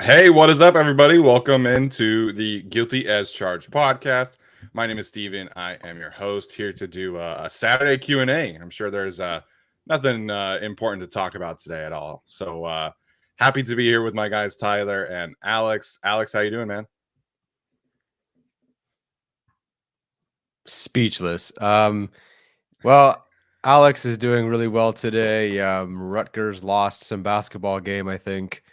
Hey, what is up, everybody? Welcome into the Guilty as Charged podcast. My name is Steven. I am your host here to do a Saturday Q&A. I'm sure there's nothing important to talk about today at all. So happy to be here with my guys, Tyler and Alex. Alex, how you doing, man? Speechless. Well, Alex is doing really well today. Rutgers lost some basketball game, I think,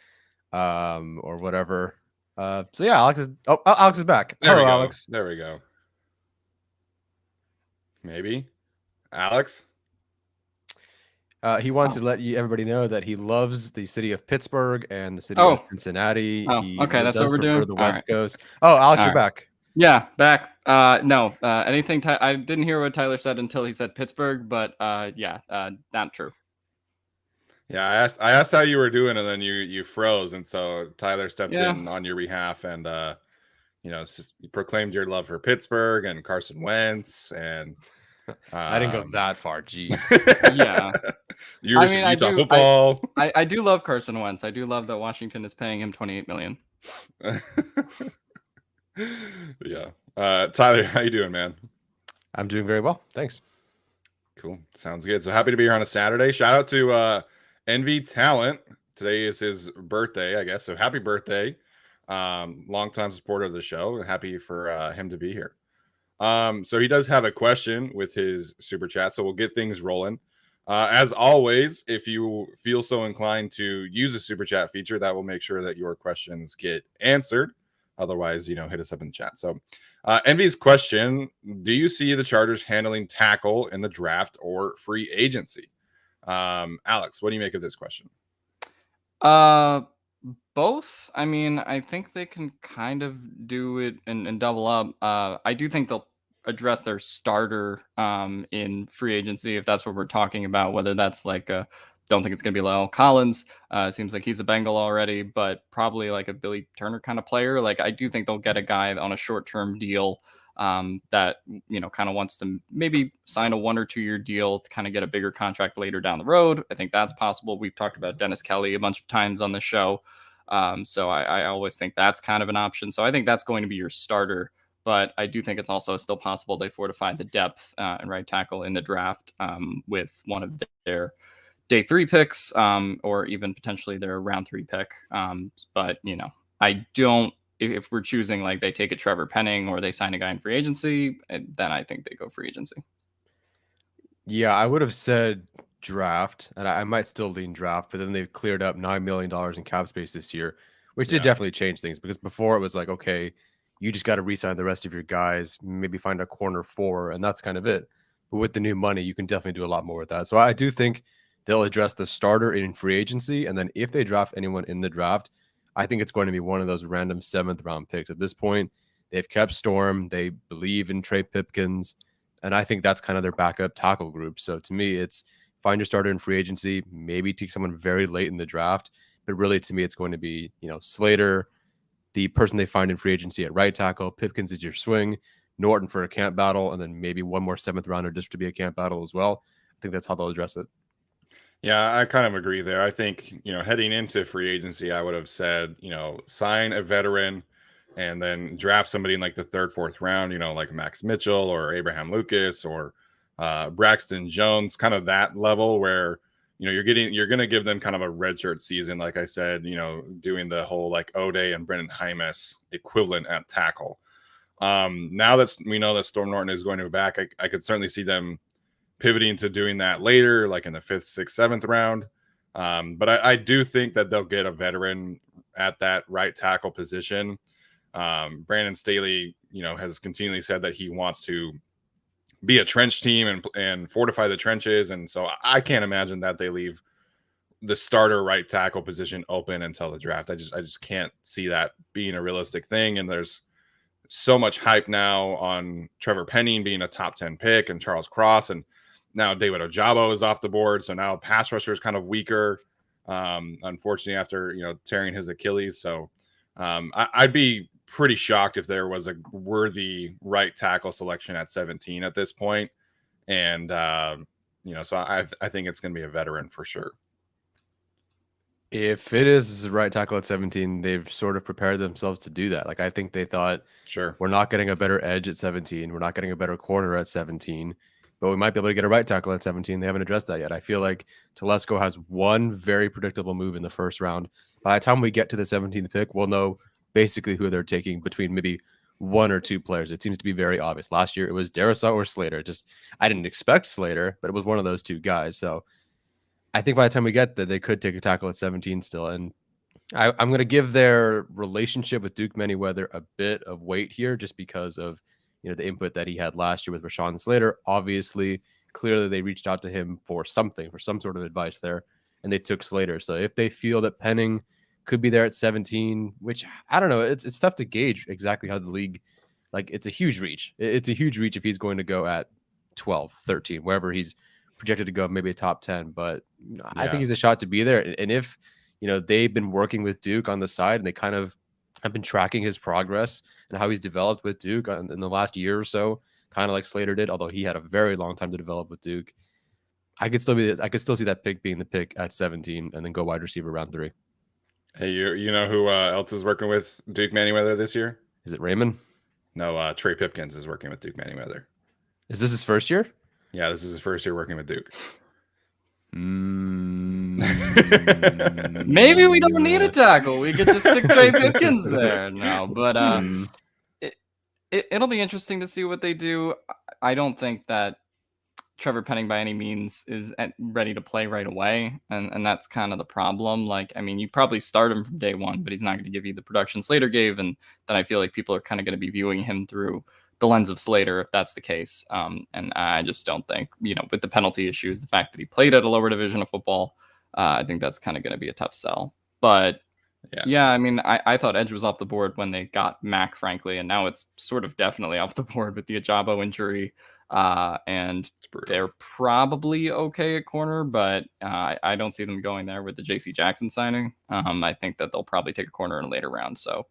or whatever. So yeah, Alex is back. There we Hello, go. Alex. There we go. Maybe. Alex? He wants to let everybody know that he loves the city of Pittsburgh and the city of Oh. Cincinnati. Oh, He okay, that's what does we're prefer doing? the All West right. Coast. Oh, Alex, All you're right. back. Yeah, back. No, anything. I didn't hear what Tyler said until he said Pittsburgh, but not true. Yeah, I asked how you were doing, and then you froze, and so Tyler stepped in on your behalf and proclaimed your love for Pittsburgh and Carson Wentz, and I didn't go that far. Jeez. Yeah. Utah football. I do love Carson Wentz. I do love that Washington is paying him $28 million. Yeah. Tyler, how you doing, man? I'm doing very well. Thanks. Cool. Sounds good. So happy to be here on a Saturday. Shout out to Envy Talent. Today is his birthday, I guess. So happy birthday. Longtime supporter of the show. Happy for him to be here. So he does have a question with his super chat. So we'll get things rolling. As always, if you feel so inclined to use a super chat feature, that will make sure that your questions get answered. Otherwise, hit us up in the chat. So Envy's question: do you see the Chargers handling tackle in the draft or free agency? Alex, what do you make of this question? Both. I mean, I think they can kind of do it and double up. I do think they'll address their starter in free agency, if that's what we're talking about, whether that's like don't think it's going to be Lyle Collins. Seems like he's a Bengal already, but probably like a Billy Turner kind of player. Like I do think they'll get a guy on a short-term deal that, kind of wants to maybe sign a 1 or 2 year deal to kind of get a bigger contract later down the road. I think that's possible. We've talked about Dennis Kelly a bunch of times on the show. So I always think that's kind of an option. So I think that's going to be your starter. But I do think it's also still possible they fortify the depth and right tackle in the draft with one of their day 3 picks or even potentially their round 3 pick. But, I don't, if we're choosing like they take a Trevor Penning or they sign a guy in free agency, then I think they go free agency. Yeah, I would have said draft, and I might still lean draft, but then they've cleared up $9 million in cap space this year, which did definitely change things, because before it was like, okay, you just got to re-sign the rest of your guys, maybe find a corner 4, and that's kind of it. But with the new money, you can definitely do a lot more with that. So I do think they'll address the starter in free agency, and then if they draft anyone in the draft, I think it's going to be one of those random 7th round picks. At this point, they've kept Storm. They believe in Trey Pipkins, and I think that's kind of their backup tackle group. So to me, it's find your starter in free agency, maybe take someone very late in the draft. But really, to me, it's going to be, Slater, the person they find in free agency at right tackle. Pipkins is your swing, Norton for a camp battle, and then maybe one more 7th rounder just to be a camp battle as well. I think that's how they'll address it. Yeah, I kind of agree there. I think, heading into free agency, I would have said, sign a veteran and then draft somebody in like the 3rd, 4th round, like Max Mitchell or Abraham Lucas or Braxton Jones, kind of that level where, you're going to give them kind of a redshirt season. Like I said, doing the whole like O'Day and Brendan Hymas equivalent at tackle. Now that we know that Storm Norton is going to be back, I could certainly see them pivoting to doing that later, like in the 5th, 6th, 7th round. But I do think that they'll get a veteran at that right tackle position. Brandon Staley, has continually said that he wants to be a trench team and fortify the trenches. And so I can't imagine that they leave the starter right tackle position open until the draft. I just can't see that being a realistic thing. And there's so much hype now on Trevor Penning being a top 10 pick and Charles Cross, and now David Ojabo is off the board. So now pass rusher is kind of weaker, unfortunately, after, tearing his Achilles. So I'd be pretty shocked if there was a worthy right tackle selection at 17 at this point. And, so I think it's going to be a veteran for sure. If it is right tackle at 17, they've sort of prepared themselves to do that. Like, I think they thought, Sure. we're not getting a better edge at 17. We're not getting a better corner at 17, but we might be able to get a right tackle at 17. They haven't addressed that yet. I feel like Telesco has one very predictable move in the first round. By the time we get to the 17th pick, we'll know basically who they're taking between maybe one or two players. It seems to be very obvious. Last year, it was Darrisaw or Slater. Just, I didn't expect Slater, but it was one of those two guys. So I think by the time we get there, they could take a tackle at 17 still. And I'm going to give their relationship with Duke Manyweather a bit of weight here, just because of the input that he had last year with Rashawn Slater. Obviously, clearly they reached out to him for something, for some sort of advice there, and they took Slater. So if they feel that Penning could be there at 17, which I don't know, it's tough to gauge exactly how the league, like, it's a huge reach. It's a huge reach if he's going to go at 12, 13, wherever he's projected to go, maybe a top 10. But I think he's a shot to be there. And if they've been working with Duke on the side, and they kind of have been tracking his progress and how he's developed with Duke in the last year or so, kind of like Slater did, although he had a very long time to develop with Duke. I could still see that pick being the pick at 17, and then go wide receiver round 3. Hey, you know who else is working with Duke Manyweather this year? Is it Raymond? No, Trey Pipkins is working with Duke Manyweather. Is this his first year? Yeah, this is his first year working with Duke. Maybe we don't need a tackle. We could just stick Trey Pipkins there. No, but it'll be interesting to see what they do. I don't think that Trevor Penning by any means is ready to play right away, and that's kind of the problem. Like, I mean, you probably start him from day one, but he's not going to give you the production Slater gave, and then I feel like people are kind of going to be viewing him through the lens of Slater if that's the case. And I just don't think, with the penalty issues, the fact that he played at a lower division of football, I think that's kind of going to be a tough sell. But yeah, I mean, I thought edge was off the board when they got Mac, frankly, and now it's sort of definitely off the board with the Ajabo injury. And they're probably okay at corner, but I don't see them going there with the JC Jackson signing. I think that they'll probably take a corner in a later round. So,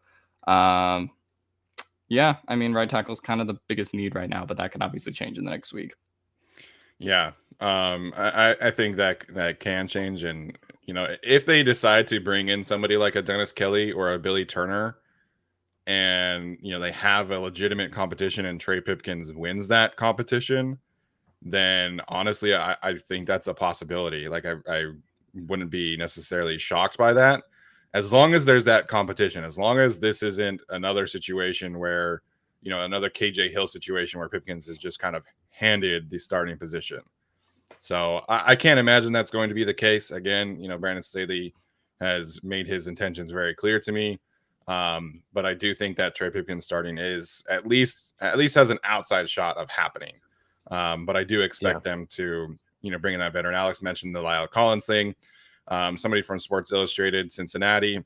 yeah, I mean, right tackle is kind of the biggest need right now, but that could obviously change in the next week. Yeah, I think that can change, and if they decide to bring in somebody like a Dennis Kelly or a Billy Turner, and they have a legitimate competition, and Trey Pipkins wins that competition, then honestly, I think that's a possibility. Like, I wouldn't be necessarily shocked by that, as long as there's that competition, as long as this isn't another situation where, another KJ Hill situation where Pipkins is just kind of handed the starting position. So I can't imagine that's going to be the case. Again, Brandon Staley has made his intentions very clear to me. But I do think that Trey Pipkins starting is at least has an outside shot of happening. But I do expect them to, bring in that veteran. Alex mentioned the Lyle Collins thing. Somebody from Sports Illustrated Cincinnati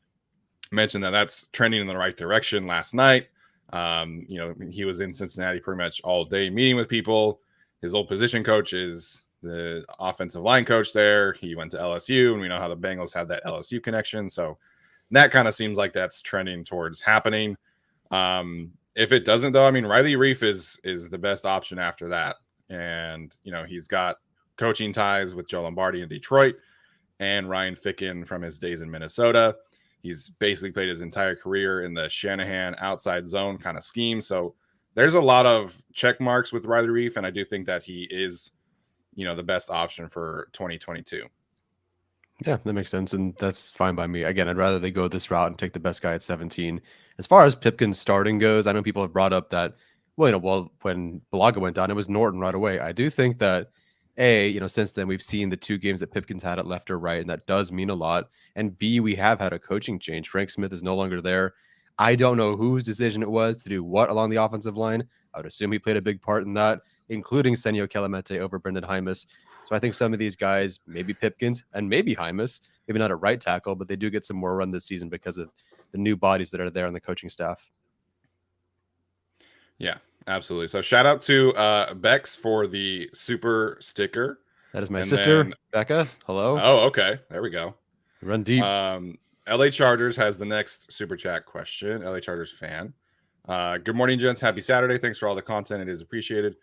mentioned that that's trending in the right direction last night. He was in Cincinnati pretty much all day meeting with people. His old position coach is the offensive line coach there. He went to LSU, and we know how the Bengals have that LSU connection. So that kind of seems like that's trending towards happening. If it doesn't, though, I mean, Riley Reif is the best option after that. And, he's got coaching ties with Joe Lombardi in Detroit and Ryan Ficken from his days in Minnesota. He's basically played his entire career in the Shanahan outside zone kind of scheme. So there's a lot of check marks with Riley Reif, and I do think that he is, the best option for 2022. Yeah, that makes sense, and that's fine by me. Again, I'd rather they go this route and take the best guy at 17. As far as Pipkin's starting goes, I know people have brought up that, when Balaga went down, it was Norton right away. I do think that, since then we've seen the 2 games that Pipkins had at left or right, and that does mean a lot. And B, we have had a coaching change. Frank Smith is no longer there. I don't know whose decision it was to do what along the offensive line. I would assume he played a big part in that, including Senio Kelemete over Brendan Hymas. So I think some of these guys, maybe Pipkins and maybe Hymas, maybe not a right tackle, but they do get some more run this season because of the new bodies that are there on the coaching staff. Yeah, absolutely. So shout out to Bex for the super sticker. That is my sister, Becca. Hello. Oh, okay. There we go. Run deep. LA Chargers has the next super chat question. LA Chargers fan. Good morning, gents. Happy Saturday. Thanks for all the content. It is appreciated.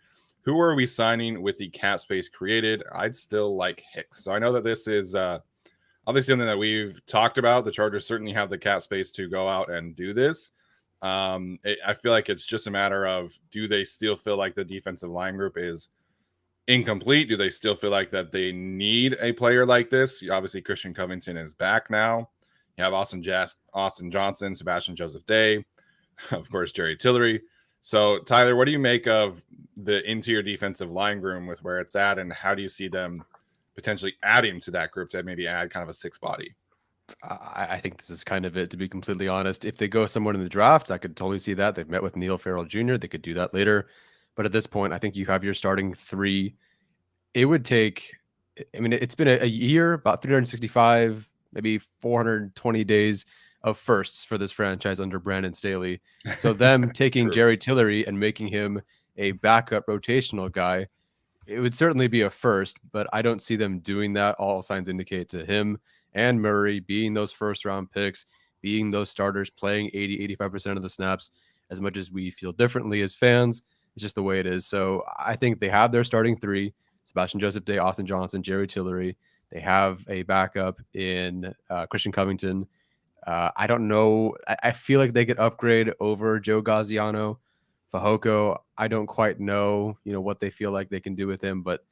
Who are we signing with the cap space created? I'd still like Hicks. So I know that this is obviously something that we've talked about. The Chargers certainly have the cap space to go out and do this. I feel like it's just a matter of, do they still feel like the defensive line group is incomplete? Do they still feel like that they need a player like this? Obviously, Christian Covington is back now. You have Austin Johnson, Sebastian Joseph Day, of course, Jerry Tillery. So, Tyler, what do you make of the interior defensive line room with where it's at, and how do you see them potentially adding to that group to maybe add kind of a sixth body? I think this is kind of it, to be completely honest. If they go someone in the draft, I could totally see that. They've met with Neil Farrell Jr. They could do that later. But at this point, I think you have your starting three. It would take, I mean, it's been a year, about 365, maybe 420 days of firsts for this franchise under Brandon Staley. So them taking Jerry Tillery and making him a backup rotational guy, it would certainly be a first, but I don't see them doing that. All signs indicate to him and Murray being those first round picks, being those starters, playing 80-85% of the snaps. As much as we feel differently as fans, it's just the way it is. So I think they have their starting three: Sebastian Joseph Day, Austin Johnson, Jerry Tillery. They have a backup in Christian Covington. I don't know. I feel like they could upgrade over Joe Gaziano. Fahoko, I don't quite know, what they feel like they can do with him, but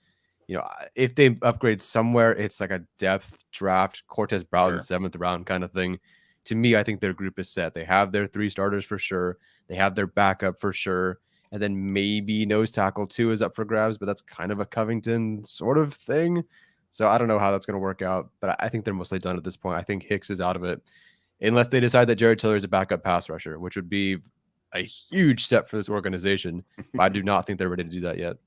if they upgrade somewhere, it's like a depth draft, Cortez Broughton, 7th round kind of thing. To me, I think their group is set. They have their three starters for sure. They have their backup for sure. And then maybe nose tackle 2 is up for grabs, but that's kind of a Covington sort of thing. So I don't know how that's going to work out, but I think they're mostly done at this point. I think Hicks is out of it, unless they decide that Jared Tiller is a backup pass rusher, which would be a huge step for this organization. But I do not think they're ready to do that yet.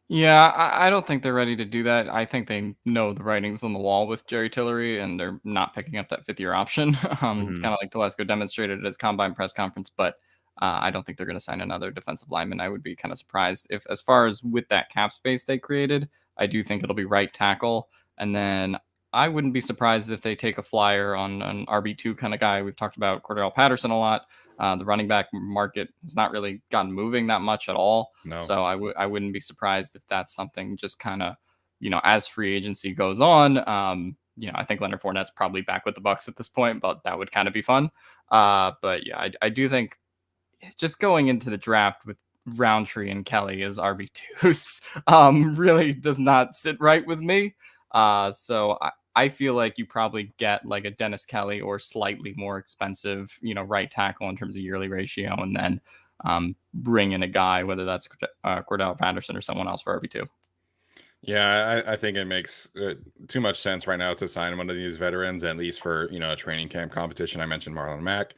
Yeah, I don't think they're ready to do that. I think they know the writing's on the wall with Jerry Tillery, and they're not picking up that fifth-year option. Kind of like Telesco demonstrated at his combine press conference, but I don't think they're going to sign another defensive lineman. I would be kind of surprised if, as far as with that cap space they created, I do think it'll be right tackle, and then I wouldn't be surprised if they take a flyer on an RB2 kind of guy. We've talked about Cordell Patterson a lot. The running back market has not really gotten moving that much at all. No. So I wouldn't be surprised if that's something just kind of, as free agency goes on. I think Leonard Fournette's probably back with the Bucs at this point, but that would kind of be fun. But yeah, I do think just going into the draft with Roundtree and Kelly as RB2s really does not sit right with me. So I feel like you probably get like a Dennis Kelly or slightly more expensive, right tackle in terms of yearly ratio, and then bring in a guy, whether that's Cordell Patterson or someone else for RB2. Yeah, I think it makes too much sense right now to sign one of these veterans, at least for, a training camp competition. I mentioned Marlon Mack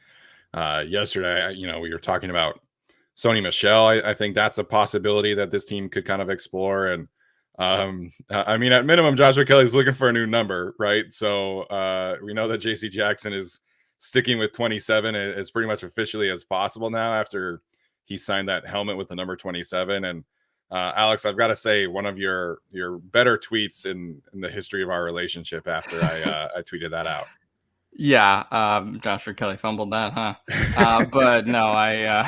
yesterday. We were talking about Sony Michel. I think that's a possibility that this team could kind of explore. And I mean, at minimum, Joshua Kelly's looking for a new number, right? So we know that JC Jackson is sticking with 27 as pretty much officially as possible now after he signed that helmet with the number 27. And Alex, I've got to say, one of your better tweets in the history of our relationship after I tweeted that out. Yeah, Joshua Kelly fumbled that, huh? But no, I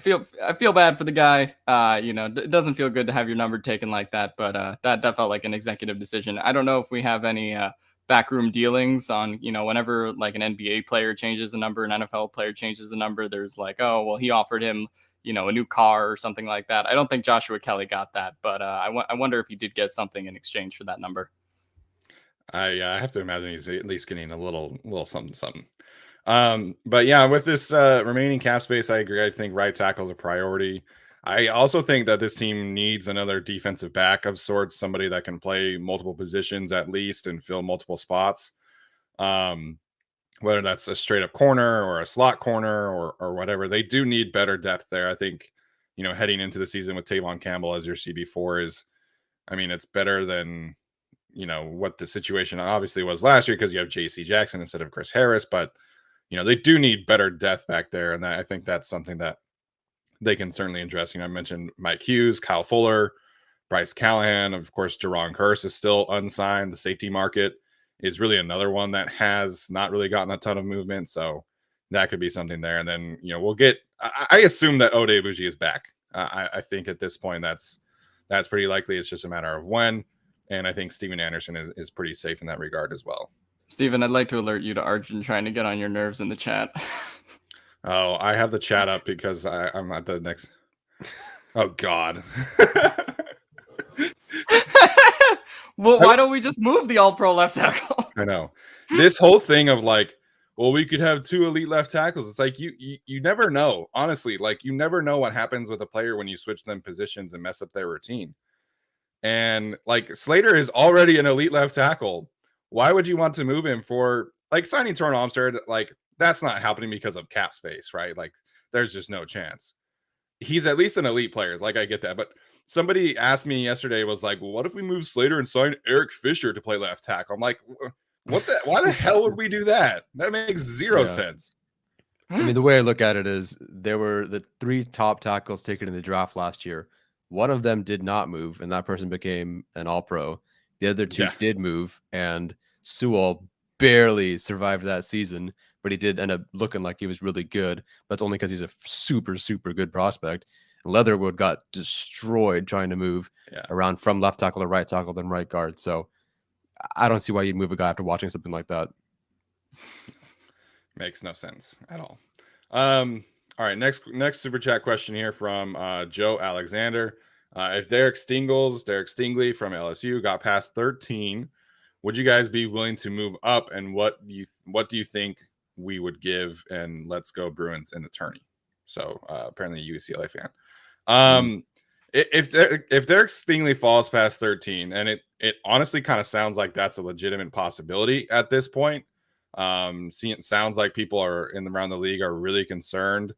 feel bad for the guy. It doesn't feel good to have your number taken like that, but that felt like an executive decision. I don't know if we have any backroom dealings on, whenever like an NBA player changes the number, an NFL player changes the number, there's like, oh, well, he offered him, a new car or something like that. I don't think Joshua Kelly got that, but I wonder if he did get something in exchange for that number. I have to imagine he's at least getting a little something. But yeah, with this remaining cap space, I agree. I think right tackle is a priority. I also think that this team needs another defensive back of sorts, somebody that can play multiple positions at least and fill multiple spots. Whether that's a straight up corner or a slot corner or whatever, they do need better depth there. I think, heading into the season with Tavon Campbell as your CB4 is, I mean, it's better than, what the situation obviously was last year because you have JC Jackson instead of Chris Harris, but they do need better depth back there. And I think that's something that they can certainly address. I mentioned Mike Hughes, Kyle Fuller, Bryce Callahan. Of course, Jerron Kearse is still unsigned. The safety market is really another one that has not really gotten a ton of movement. So that could be something there. And then, we'll get, I assume that Ode Bougie is back. I think at this point, that's pretty likely. It's just a matter of when. And I think Steven Anderson is pretty safe in that regard as well. Steven, I'd like to alert you to Arjun trying to get on your nerves in the chat. Oh, I have the chat up because I'm at the next. Oh, God. Well, why don't we just move the all-pro left tackle? I know. This whole thing of like, well, we could have 2 elite left tackles. It's like you never know. Honestly, like you never know what happens with a player when you switch them positions and mess up their routine. And like Slater is already an elite left tackle. Why would you want to move him for like signing Torn Armstead? Like that's not happening because of cap space, right? Like there's just no chance. He's at least an elite player. Like I get that, but somebody asked me yesterday was like, well, what if we move Slater and sign Eric Fisher to play left tackle? I'm like, what the? Why the hell would we do that? That makes zero sense. I mean, the way I look at it is there were the 3 top tackles taken in the draft last year. One of them did not move, and that person became an all-pro. The other 2 did move, and Sewell barely survived that season, but he did end up looking like he was really good. That's only because he's a super, super good prospect. And Leatherwood got destroyed trying to move around from left tackle to right tackle, then right guard. So I don't see why you'd move a guy after watching something like that. Makes no sense at all. All right, next super chat question here from Joe Alexander. If Derek Stingley from LSU got past 13, would you guys be willing to move up? And what do you think we would give? And let's go Bruins in the tourney. So apparently a UCLA fan. If Derek Stingley falls past 13, and it honestly kind of sounds like that's a legitimate possibility at this point. It sounds like people around the league are really concerned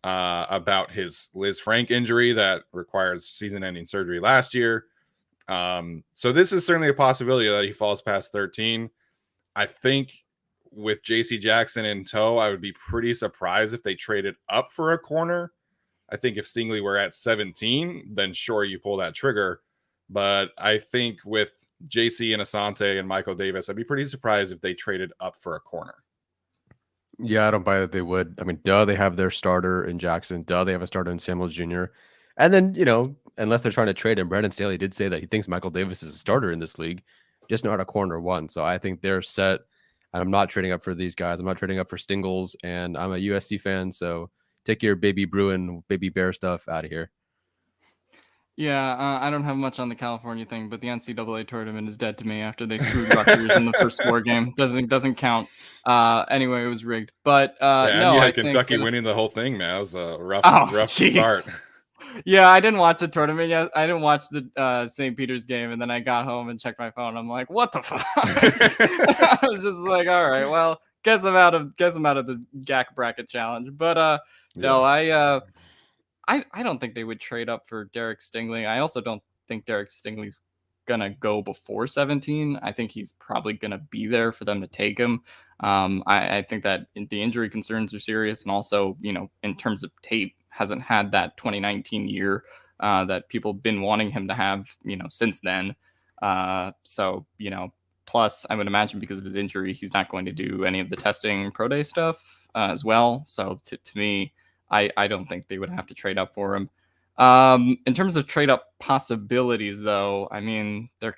about his Liz Frank injury that requires season-ending surgery last year. So this is certainly a possibility that he falls past 13. I think with JC Jackson in tow, I would be pretty surprised if they traded up for a corner. I think if Stingley were at 17, then sure, you pull that trigger. But I think with JC and Asante and Michael Davis, I'd be pretty surprised if they traded up for a corner. Yeah, I don't buy that they would. I mean, they have their starter in Jackson. They have a starter in Samuel Jr. And then, unless they're trying to trade him, Brandon Staley did say that he thinks Michael Davis is a starter in this league, just not a corner one. So I think they're set. And I'm not trading up for these guys. I'm not trading up for Stingles. And I'm a USC fan, so take your baby Bruin, baby Bear stuff out of here. Yeah, I don't have much on the California thing, but the NCAA tournament is dead to me after they screwed Rutgers in the first 4 game. Doesn't count. Anyway, it was rigged. But no, you had I Kentucky think, winning the whole thing, man. It was a rough geez. start. Yeah, I didn't watch the tournament yet. I didn't watch the St. Peter's game, and then I got home and checked my phone. I'm like, what the fuck? I was just like, all right, well, guess I'm out of the GAC bracket challenge. But no, I don't think they would trade up for Derek Stingley. I also don't think Derek Stingley's gonna go before 17. I think he's probably gonna be there for them to take him. I think that the injury concerns are serious, and also, in terms of tape, hasn't had that 2019 year that people have been wanting him to have, since then. So, plus I would imagine because of his injury, he's not going to do any of the testing pro day stuff as well. So to me, I don't think they would have to trade up for him. In terms of trade up possibilities, though, I mean, they're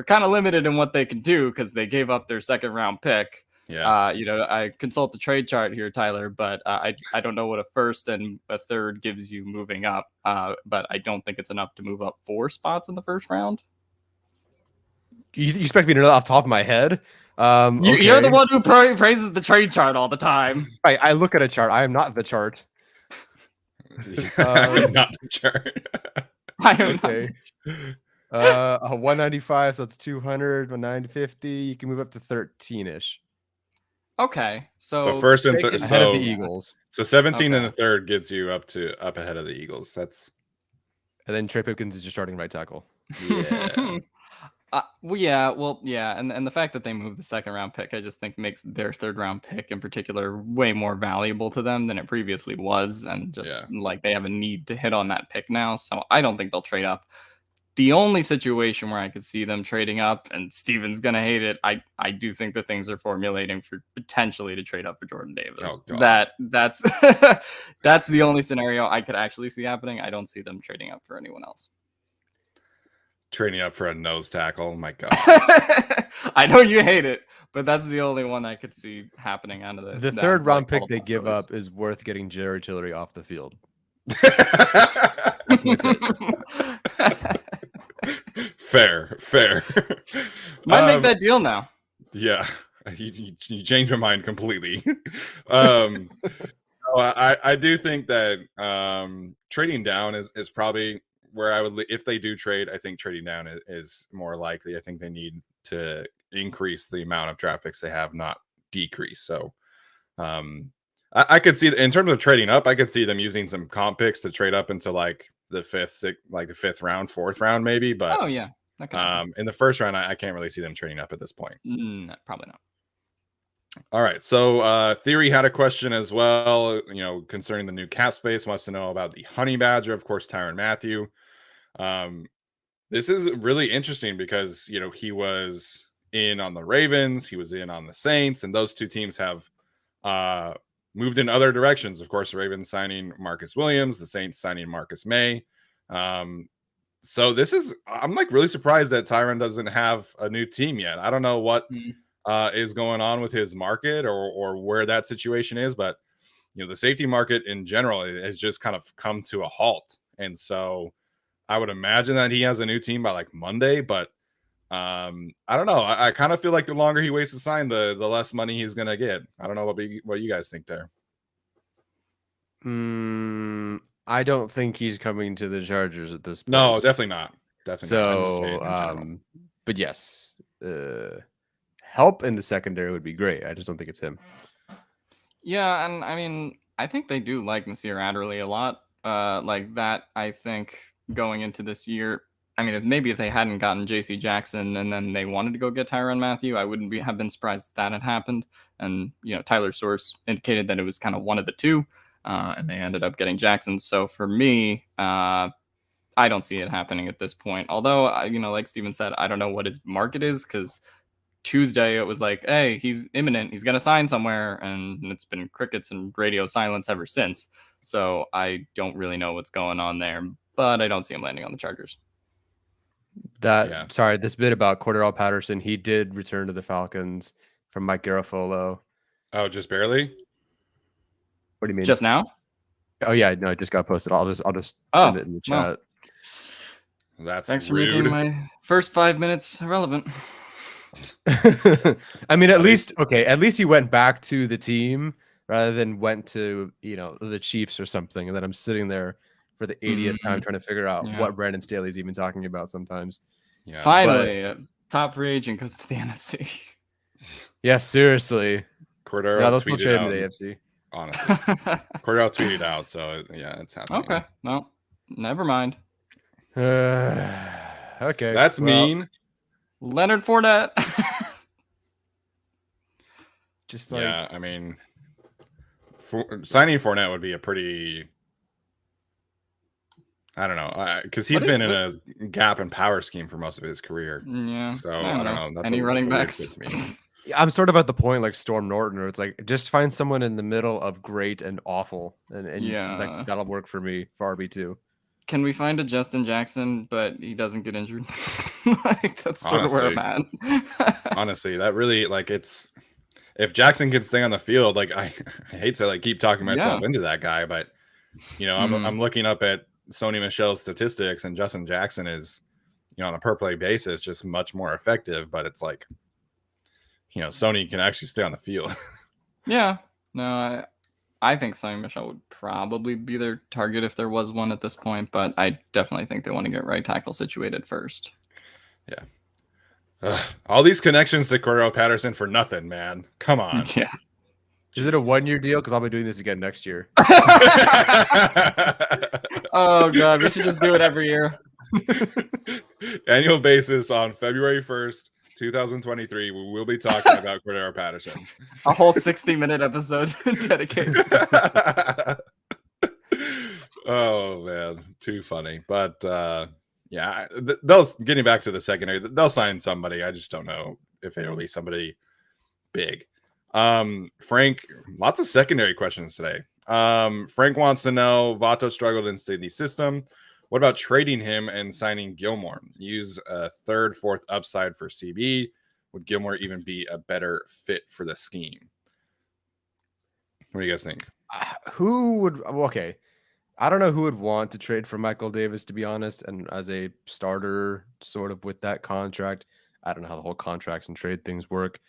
kind of limited in what they can do because they gave up their 2nd round pick. Yeah. I consult the trade chart here, Tyler, but I don't know what a 1st and a 3rd gives you moving up. But I don't think it's enough to move up 4 spots in the 1st round. You expect me to know that off the top of my head? Okay. You're the one who praises the trade chart all the time. Right, I look at a chart. I am not the chart. Not the chart. I am okay. 195, so that's 200. 950. You can move up to 13-ish. Okay, so 1st and 3rd, ahead of the Eagles. So 17 in the 3rd gets you up ahead of the Eagles. And then Trey Pipkins is your starting right tackle. Yeah. And the fact that they moved the 2nd round pick, I just think makes their 3rd round pick in particular way more valuable to them than it previously was, and just like they have a need to hit on that pick now. So I don't think they'll trade up. The only situation where I could see them trading up, and Steven's gonna hate it, I do think that things are formulating for potentially to trade up for Jordan Davis. Oh, God. That's that's the only scenario I could actually see happening. I don't see them trading up for anyone else. Trading up for a nose tackle. Oh my God. I know you hate it, but that's the only one I could see happening out of The that, third round like, pick they give Steelers. up is worth getting Jerry Tillery off the field. That's my pitch. Fair. Might make that deal now. Yeah, you changed my mind completely. I do think that trading down is probably where I would, if they do trade, I think trading down is more likely. I think they need to increase the amount of draft picks they have, not decrease. So I could see, in terms of trading up, I could see them using some comp picks to trade up into like the fifth round, fourth round, maybe. But Oh yeah, that could happen. in the first round, I can't really see them trading up at this point. Probably not. All right. So Theory had a question as well, concerning the new cap space, wants to know about the Honey Badger, of course, Tyrann Mathieu. This is really interesting because, he was in on the Ravens, he was in on the Saints, and those two teams have moved in other directions. Of course, the Ravens signing Marcus Williams, the Saints signing Marcus May. So I'm like really surprised that Tyrann doesn't have a new team yet. I don't know what is going on with his market or where that situation is, but the safety market in general has just kind of come to a halt. And so I would imagine that he has a new team by like Monday, but I don't know. I kind of feel like the longer he waits to sign, the less money he's going to get. I don't know what you guys think there. I don't think he's coming to the Chargers at this point. No, definitely not. Definitely not. I'm just saying in So, general. but yes, help in the secondary would be great. I just don't think it's him. Yeah, and I mean, I think they do like Nasir Adderley a lot. Like that, I think going into this year, I mean, if they hadn't gotten J.C. Jackson and then they wanted to go get Tyrann Mathieu, I wouldn't have been surprised if that had happened. And Tyler's source indicated that it was kind of one of the two, and they ended up getting Jackson. So for me, I don't see it happening at this point. Although, like Steven said, I don't know what his market is, because Tuesday it was like, hey, he's imminent, he's gonna sign somewhere, and it's been crickets and radio silence ever since. So I don't really know what's going on there, but I don't see him landing on the Chargers. Sorry, this bit about Cordarrelle Patterson, he did return to the Falcons from Mike Garafolo. Oh, just barely? What do you mean? Just now? Oh yeah, no, it just got posted. I'll just send it in the chat. Well, thanks rude. for making my first 5 minutes irrelevant. I mean, at least he went back to the team rather than went to the Chiefs or something, and then I'm sitting there for the 80th time trying to figure out what Brandon Staley's even talking about sometimes. Yeah. Finally, a top free agent goes to the NFC. Yeah, seriously. Cordero they'll still trade him to the AFC. Honestly, Cordero tweeted out, so yeah, it's happening. Okay, no, never mind. Okay, that's mean. Leonard Fournette. Just like, yeah, I mean, signing Fournette would be a pretty, I don't know, because he's been in a gap and power scheme for most of his career. Yeah, so I don't know. That's any running backs to me. I'm sort of at the point like Storm Norton, where it's like just find someone in the middle of great and awful, and yeah, like, that'll work for me for RB2. Can we find a Justin Jackson, but he doesn't get injured? Like, that's sort of where I'm at. Honestly, that really, like, it's, if Jackson can stay on the field, like, I hate to like keep talking myself into that guy, but I'm looking up at Sony Michel's statistics, and Justin Jackson is, on a per play basis, just much more effective. But it's like, Sony can actually stay on the field. Yeah, no, I think Sony Michel would probably be their target if there was one at this point, but I definitely think they want to get right tackle situated first. Yeah. All these connections to Cordarrelle Patterson for nothing, man. Come on. Yeah. Is it a 1-year deal? Because I'll be doing this again next year. Oh, God. We should just do it every year. Annual basis on February 1st, 2023. We will be talking about Cordarrelle Patterson. A whole 60-minute episode dedicated. Oh, man. Too funny. But, yeah, they'll, getting back to the secondary, they'll sign somebody. I just don't know if it'll be somebody big. Frank, lots of secondary questions today. Frank wants to know, Vato struggled in the system. What about trading him and signing Gilmore? Use a third, fourth upside for CB. Would Gilmore even be a better fit for the scheme? What do you guys think? Who would? Okay, I don't know who would want to trade for Michael Davis, to be honest. And as a starter, sort of with that contract, I don't know how the whole contracts and trade things work.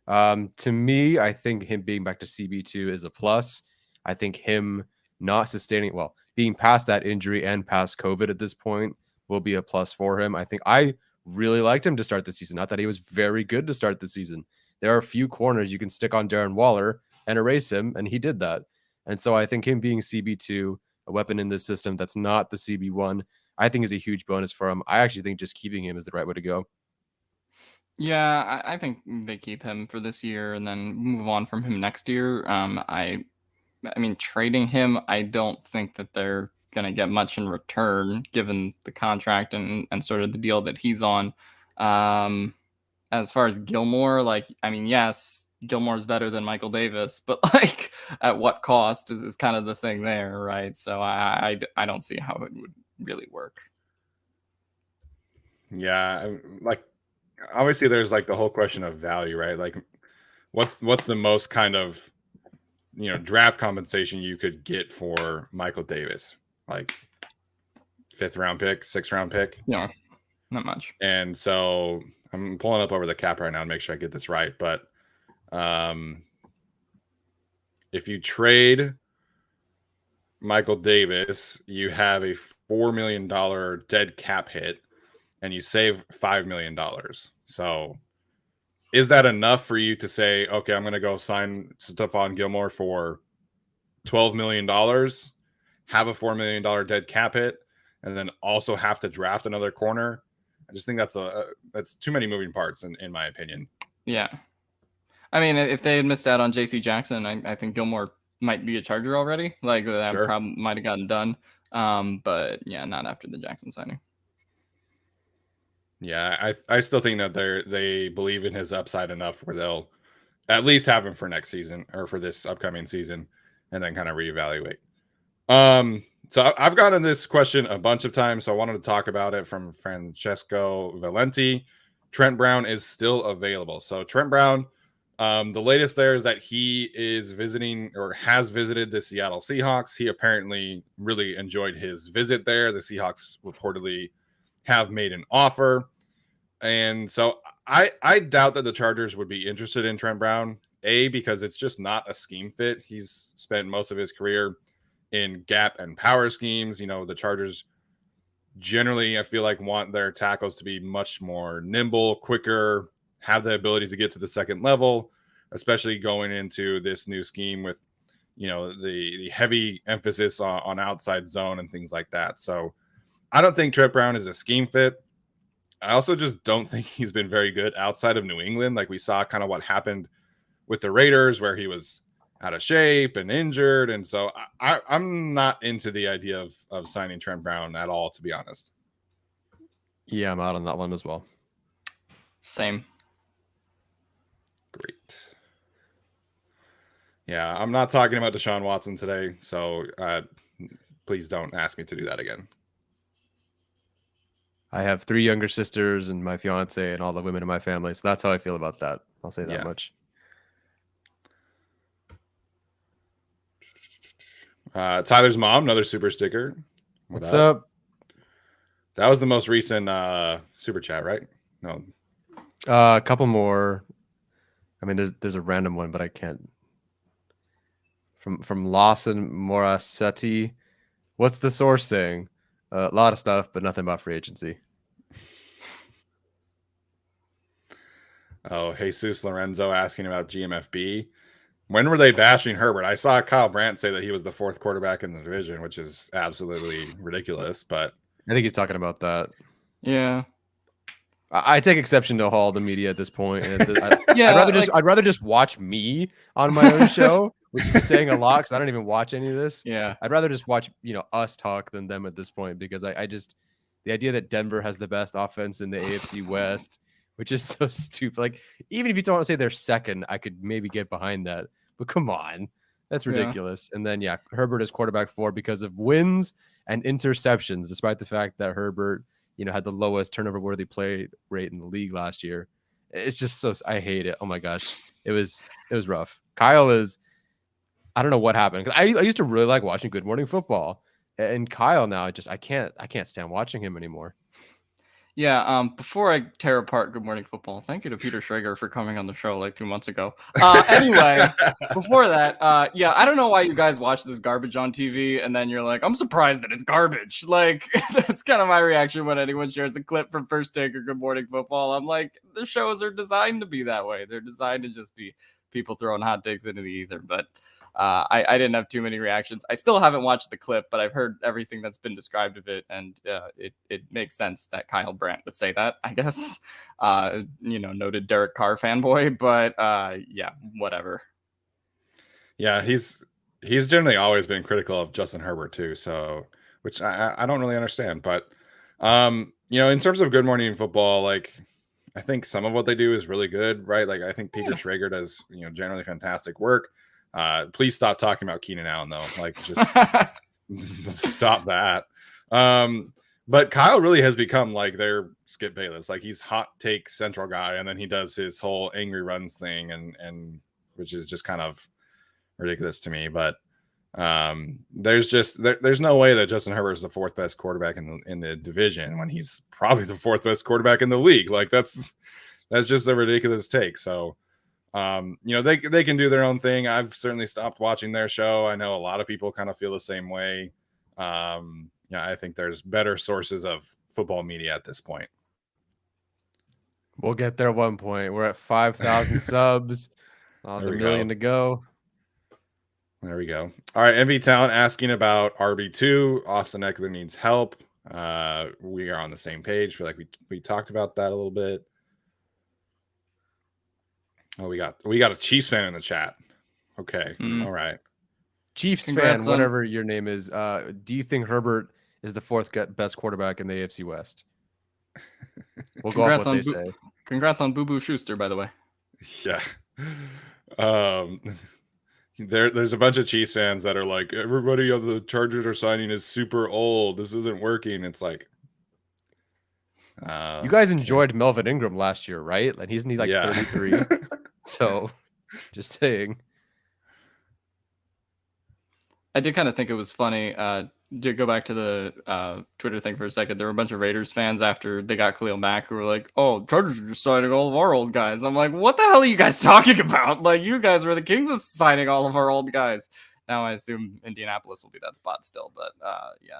To me, I think him being back to CB2 is a plus. I think him not sustaining, well, being past that injury and past COVID at this point will be a plus for him. I think I really liked him to start the season. Not that he was very good to start the season. There are a few corners you can stick on Darren Waller and erase him, and he did that. And so I think him being CB2, a weapon in this system that's not the CB1, I think is a huge bonus for him. I actually think just keeping him is the right way to go. Yeah, I think they keep him for this year and then move on from him next year. I mean, trading him, I don't think that they're gonna get much in return given the contract and sort of the deal that he's on. As far as Gilmore, like, I mean, yes, Gilmore's better than Michael Davis, but like, at what cost is kind of the thing there, right? So I don't see how it would really work. Yeah, like obviously there's like the whole question of value, right? Like, what's the most kind of draft compensation you could get for Michael Davis? Like 5th round pick, 6th round pick? Yeah, not much. And so I'm pulling up over the cap right now to make sure I get this right. But if you trade Michael Davis, you have a $4 million dead cap hit and you save $5 million. So is that enough for you to say, okay, I'm going to go sign Stephon Gilmore for $12 million, have a $4 million dead cap hit, and then also have to draft another corner? I just think that's too many moving parts in my opinion. Yeah. I mean, if they had missed out on JC Jackson, I think Gilmore might be a Charger already. Like that Sure. probably might have gotten done. But yeah, not after the Jackson signing. Yeah, I still think that they believe in his upside enough where they'll at least have him for next season or for this upcoming season and then kind of reevaluate. So I've gotten this question a bunch of times, so I wanted to talk about it from Francesco Valenti. Trent Brown is still available. So Trent Brown, the latest there is that he is visiting or has visited the Seattle Seahawks. He apparently really enjoyed his visit there. The Seahawks reportedly have made an offer. And so I doubt that the Chargers would be interested in Trent Brown, because it's just not a scheme fit. He's spent most of his career in gap and power schemes. The Chargers generally, I feel like, want their tackles to be much more nimble, quicker, have the ability to get to the second level, especially going into this new scheme with, the heavy emphasis on outside zone and things like that. So I don't think Trent Brown is a scheme fit. I also just don't think he's been very good outside of New England. Like we saw kind of what happened with the Raiders where he was out of shape and injured. And so I'm not into the idea of signing Trent Brown at all, to be honest. Yeah, I'm out on that one as well. Same. Great. Yeah, I'm not talking about Deshaun Watson today, so please don't ask me to do that again. I have 3 younger sisters and my fiance and all the women in my family, so that's how I feel about that. I'll say that much. Tyler's mom, another super sticker. What's up? That was the most recent super chat, right? No. A couple more. I mean, there's a random one, but I can't. From Lawson Morasetti. What's the source saying? A lot of stuff, but nothing about free agency. Oh, Jesus Lorenzo asking about GMFB. When were they bashing Herbert? I saw Kyle Brandt say that he was the 4th quarterback in the division, which is absolutely ridiculous. But I think he's talking about that. Yeah. I take exception to all the media at this point. And Yeah, I'd rather just watch me on my own show, which is saying a lot because I don't even watch any of this. Yeah. I'd rather just watch us talk than them at this point, because I just, the idea that Denver has the best offense in the AFC West, which is so stupid. Like, even if you don't want to say they're second, I could maybe get behind that. But come on, That's Yeah. ridiculous. And then, Herbert is quarterback 4 because of wins and interceptions, despite the fact that Herbert, had the lowest turnover-worthy play rate in the league last year. It's just I hate it. Oh my gosh. It was rough. Kyle is, I don't know what happened. 'Cause I used to really like watching Good Morning Football. And Kyle now, I can't stand watching him anymore. Yeah, before I tear apart Good Morning Football, thank you to Peter Schrager for coming on the show like 2 months ago. Anyway, before that, I don't know why you guys watch this garbage on TV and then you're like, I'm surprised that it's garbage. Like, that's kind of my reaction when anyone shares a clip from First Take or Good Morning Football. I'm like, the shows are designed to be that way. They're designed to just be people throwing hot takes into the ether, but I didn't have too many reactions. I still haven't watched the clip, but I've heard everything that's been described of it, and it makes sense that Kyle Brandt would say that, I guess. Noted Derek Carr fanboy, but whatever. Yeah, he's generally always been critical of Justin Herbert too, so which I don't really understand. But in terms of Good Morning Football, like I think some of what they do is really good, right? Like I think Peter Schrager does, generally fantastic work. Please stop talking about Keenan Allen though. Like just stop that. But Kyle really has become like their Skip Bayless. Like he's hot take central guy, and then he does his whole angry runs thing, and which is just kind of ridiculous to me. But there's no way that Justin Herbert is the 4th best quarterback in the division when he's probably the 4th best quarterback in the league. Like that's just a ridiculous take. So they can do their own thing. I've certainly stopped watching their show. I know a lot of people kind of feel the same way. I think there's better sources of football media at this point. We'll get there at one point. We're at 5,000 subs. The million to go. There we go. All right, MV Talent asking about RB2. Austin Eckler needs help. We are on the same page. I feel like we talked about that a little bit. Oh, we got a Chiefs fan in the chat. Okay. All right. Chiefs fan, whatever your name is. Do you think Herbert is the 4th best quarterback in the AFC West? We'll go off what they say. Congrats on Boo Boo Schuster, by the way. Yeah. There's a bunch of Chiefs fans that are like, everybody of the Chargers are signing is super old. This isn't working. It's like, you guys enjoyed Melvin Ingram last year, right? And he's 33. So, just saying. I did kind of think it was funny. To go back to the Twitter thing for a second, there were a bunch of Raiders fans after they got Khalil Mack who were like, "Oh, Chargers are just signing all of our old guys." I'm like, "What the hell are you guys talking about? Like, you guys were the kings of signing all of our old guys." Now I assume Indianapolis will be that spot still, but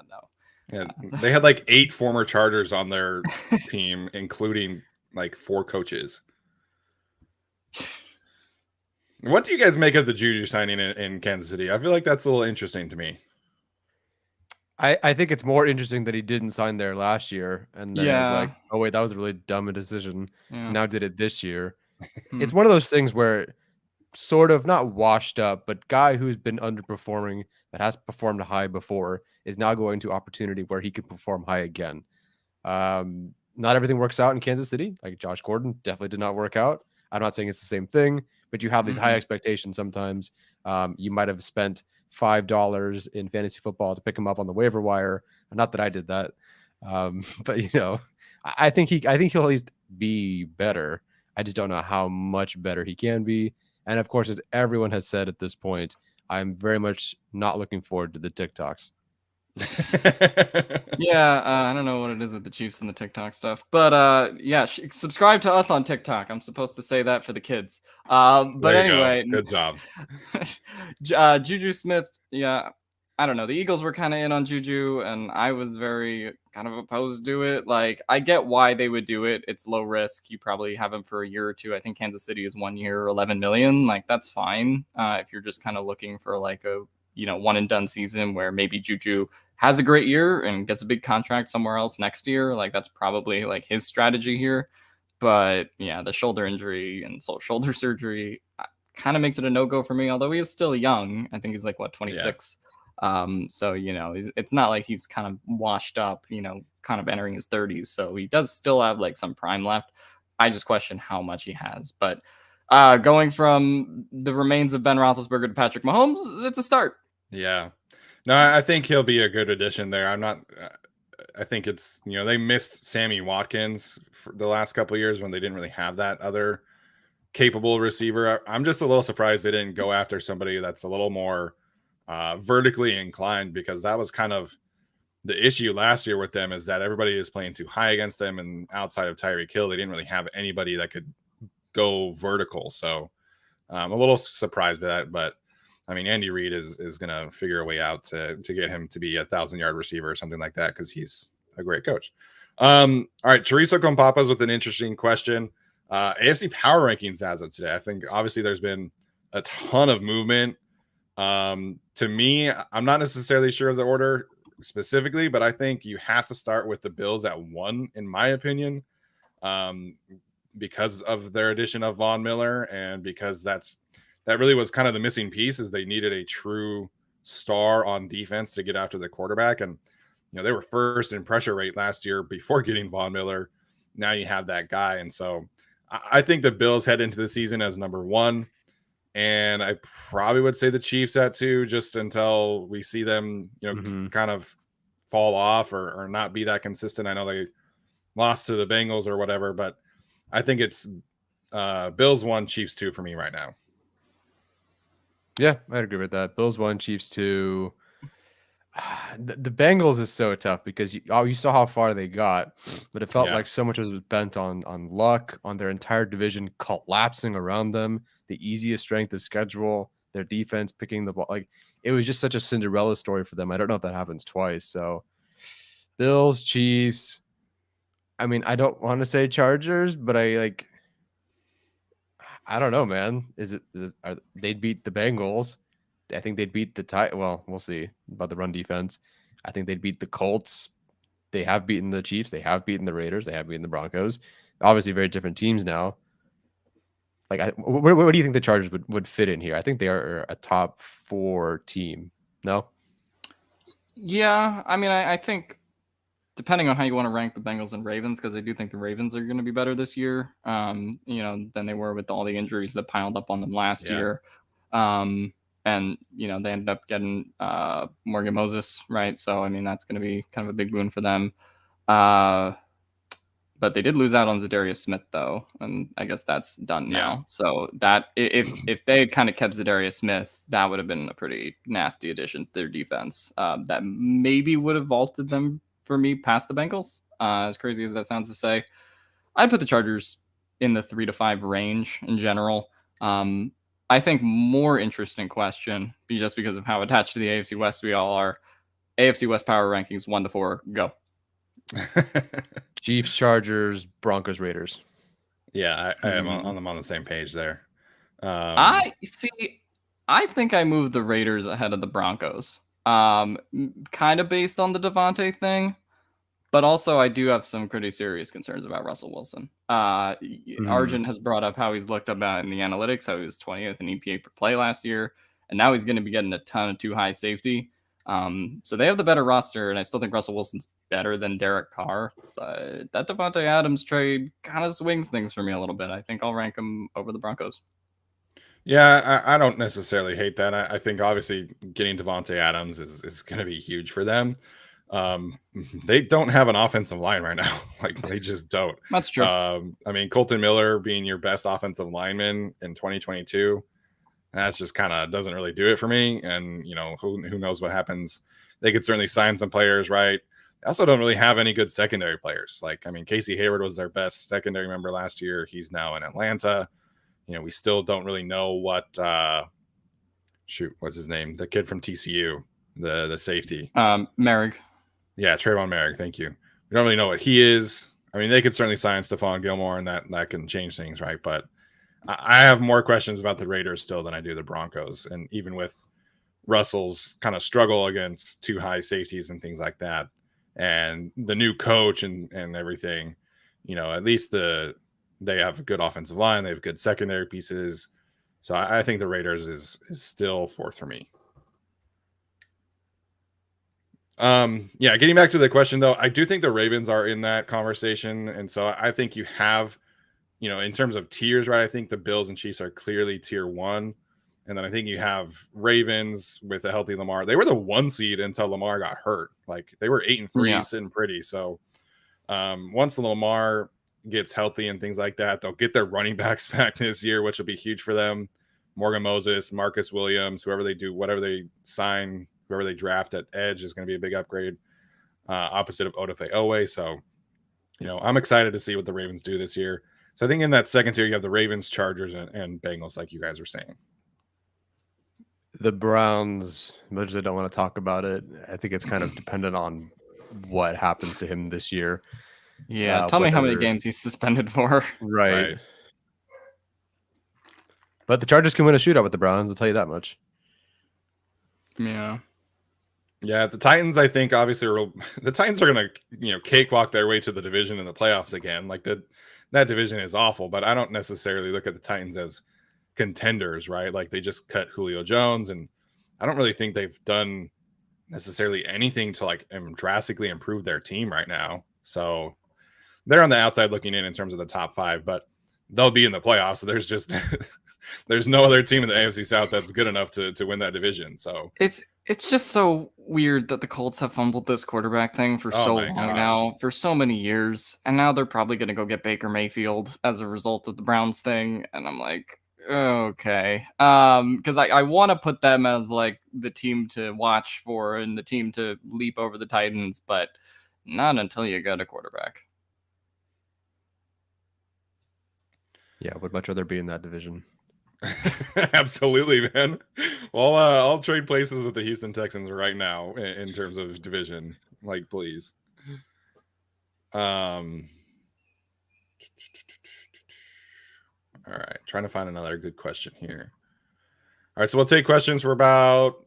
no. Yeah, they had like 8 former Chargers on their team, including like 4 coaches. What do you guys make of the Juju signing in Kansas City? I feel like that's a little interesting to me. I think it's more interesting that he didn't sign there last year. And then it was like, oh, wait, that was a really dumb decision. Yeah. Now did it this year. It's one of those things where sort of not washed up, but guy who's been underperforming that has performed high before is now going to opportunity where he can perform high again. Not everything works out in Kansas City. Like Josh Gordon definitely did not work out. I'm not saying it's the same thing, but you have these high expectations sometimes. You might have spent $5 in fantasy football to pick him up on the waiver wire. Not that I did that. But I think he'll at least be better. I just don't know how much better he can be. And of course, as everyone has said at this point, I'm very much not looking forward to the TikToks. I don't know what it is with the Chiefs and the TikTok stuff, but subscribe to us on TikTok. I'm supposed to say that for the kids. But anyway, good job. Juju Smith. Yeah, I don't know. The Eagles were kind of in on Juju, and I was very kind of opposed to it. Like, I get why they would do it. It's low risk. You probably have him for a year or two. I think Kansas City is 1 year, 11 million. Like, that's fine. If you're just kind of looking for like a one and done season where maybe Juju has a great year and gets a big contract somewhere else next year, like that's probably like his strategy here. But yeah, the shoulder injury and shoulder surgery kind of makes it a no-go for me, although he is still young. I think he's like 26. So it's not like he's kind of washed up, kind of entering his 30s. So he does still have like some prime left. I just question how much he has. But Going from the remains of Ben Roethlisberger to Patrick Mahomes, it's a start. Yeah. No, I think he'll be a good addition there. I'm not. I think it's they missed Sammy Watkins for the last couple of years when they didn't really have that other capable receiver. I'm just a little surprised they didn't go after somebody that's a little more vertically inclined, because that was kind of the issue last year with them, is that everybody is playing too high against them, and outside of Tyreek Hill, they didn't really have anybody that could go vertical. So I'm a little surprised by that, but I mean, Andy Reid is going to figure a way out to get him to be 1,000-yard receiver or something like that, because he's a great coach. All right, Chorizo Compapas with an interesting question. AFC power rankings as of today. I think obviously there's been a ton of movement. To me, I'm not necessarily sure of the order specifically, but I think you have to start with the Bills at 1, in my opinion, because of their addition of Von Miller, and because that really was kind of the missing piece, is they needed a true star on defense to get after the quarterback. And they were first in pressure rate last year before getting Von Miller. Now you have that guy, and so I think the Bills head into the season as number 1, and I probably would say the Chiefs at 2, just until we see them, kind of fall off or not be that consistent. I know they lost to the Bengals or whatever, but I think it's Bills 1, Chiefs 2 for me right now. Yeah, I'd agree with that. Bills 1, Chiefs 2. The Bengals is so tough because you saw how far they got, but it felt like so much was bent on luck, on their entire division collapsing around them, the easiest strength of schedule, their defense picking the ball. Like, it was just such a Cinderella story for them. I don't know if that happens twice. So Bills, Chiefs. I mean, I don't want to say Chargers, but I don't know, man. They'd beat the Bengals. I think they'd beat the Well, we'll see about the run defense. I think they'd beat the Colts. They have beaten the Chiefs. They have beaten the Raiders. They have beaten the Broncos. Obviously, very different teams now. Like, where do you think the Chargers would fit in here? I think they are a top 4 team. No? Yeah, I mean, I think depending on how you want to rank the Bengals and Ravens, because I do think the Ravens are going to be better this year, than they were with all the injuries that piled up on them last year. And, they ended up getting Morgan Moses, right? So, I mean, that's going to be kind of a big boon for them. But they did lose out on Zadarius Smith, though, and I guess that's done now. So that if they had kind of kept Zadarius Smith, that would have been a pretty nasty addition to their defense. That maybe would have vaulted them for me past the Bengals. As crazy as that sounds to say, I'd put the Chargers in the 3 to 5 range in general. I think more interesting question, just because of how attached to the AFC West we all are. AFC West power rankings 1 to 4, go. Chiefs, Chargers, Broncos, Raiders. Yeah, I am on them on the same page there. I think I moved the Raiders ahead of the Broncos. Kind of based on the Davante thing, but also I do have some pretty serious concerns about Russell Wilson. Arjun has brought up how he's looked about in the analytics, how he was 20th in EPA per play last year, and now he's going to be getting a ton of too high safety. So they have the better roster, and I still think Russell Wilson's better than Derek Carr, but that Davante Adams trade kind of swings things for me a little bit. I think I'll rank him over the Broncos. Yeah, I don't necessarily hate that. I think obviously getting Davante Adams is going to be huge for them. They don't have an offensive line right now. Like, they just don't. That's true. I mean, Colton Miller being your best offensive lineman in 2022, that's just kind of doesn't really do it for me. And who knows what happens. They could certainly sign some players, right? They also don't really have any good secondary players. Like, I mean, Casey Hayward was their best secondary member last year. He's now in Atlanta. We still don't really know what what's his name? The kid from TCU, the safety. Merrick. Yeah, Trayvon Merrick. Thank you. We don't really know what he is. I mean, they could certainly sign Stephon Gilmore, and that can change things, right? But I have more questions about the Raiders still than I do the Broncos. And even with Russell's kind of struggle against too high safeties and things like that, and the new coach and everything, at least they have a good offensive line. They have good secondary pieces. So I think the Raiders is still 4th for me. Getting back to the question, though, I do think the Ravens are in that conversation. And so I think you have in terms of tiers, right? I think the Bills and Chiefs are clearly tier 1. And then I think you have Ravens with a healthy Lamar. They were the 1 seed until Lamar got hurt. Like they were 8-3, Yeah. sitting pretty. So once Lamar gets healthy and things like that, they'll get their running backs back this year, which will be huge for them. Morgan Moses, Marcus Williams, whoever they do, whatever they sign, whoever they draft at edge is going to be a big upgrade. Opposite of Odafe Owe. So, I'm excited to see what the Ravens do this year. So I think in that second tier, you have the Ravens, Chargers, and Bengals, like you guys were saying. The Browns, much as I don't want to talk about it, I think it's kind of dependent on what happens to him this year. Yeah, tell me how many games he's suspended for. Right. But the Chargers can win a shootout with the Browns, I'll tell you that much. Yeah. Yeah, the Titans, I think, obviously, the Titans are going to, cakewalk their way to the division in the playoffs again. Like that division is awful, but I don't necessarily look at the Titans as contenders, right? Like they just cut Julio Jones, and I don't really think they've done necessarily anything to like drastically improve their team right now. So they're on the outside looking in terms of the top 5, but they'll be in the playoffs. So there's just there's no other team in the AFC South that's good enough to win that division. So it's just so weird that the Colts have fumbled this quarterback thing for so long now, for so many years, and now they're probably going to go get Baker Mayfield as a result of the Browns thing, and I'm like, okay, because I want to put them as like the team to watch for and the team to leap over the Titans, but not until you got a quarterback. Yeah, would much rather be in that division. Absolutely, man. Well, I'll trade places with the Houston Texans right now in terms of division. Like, please. All right, trying to find another good question here. All right, so we'll take questions for about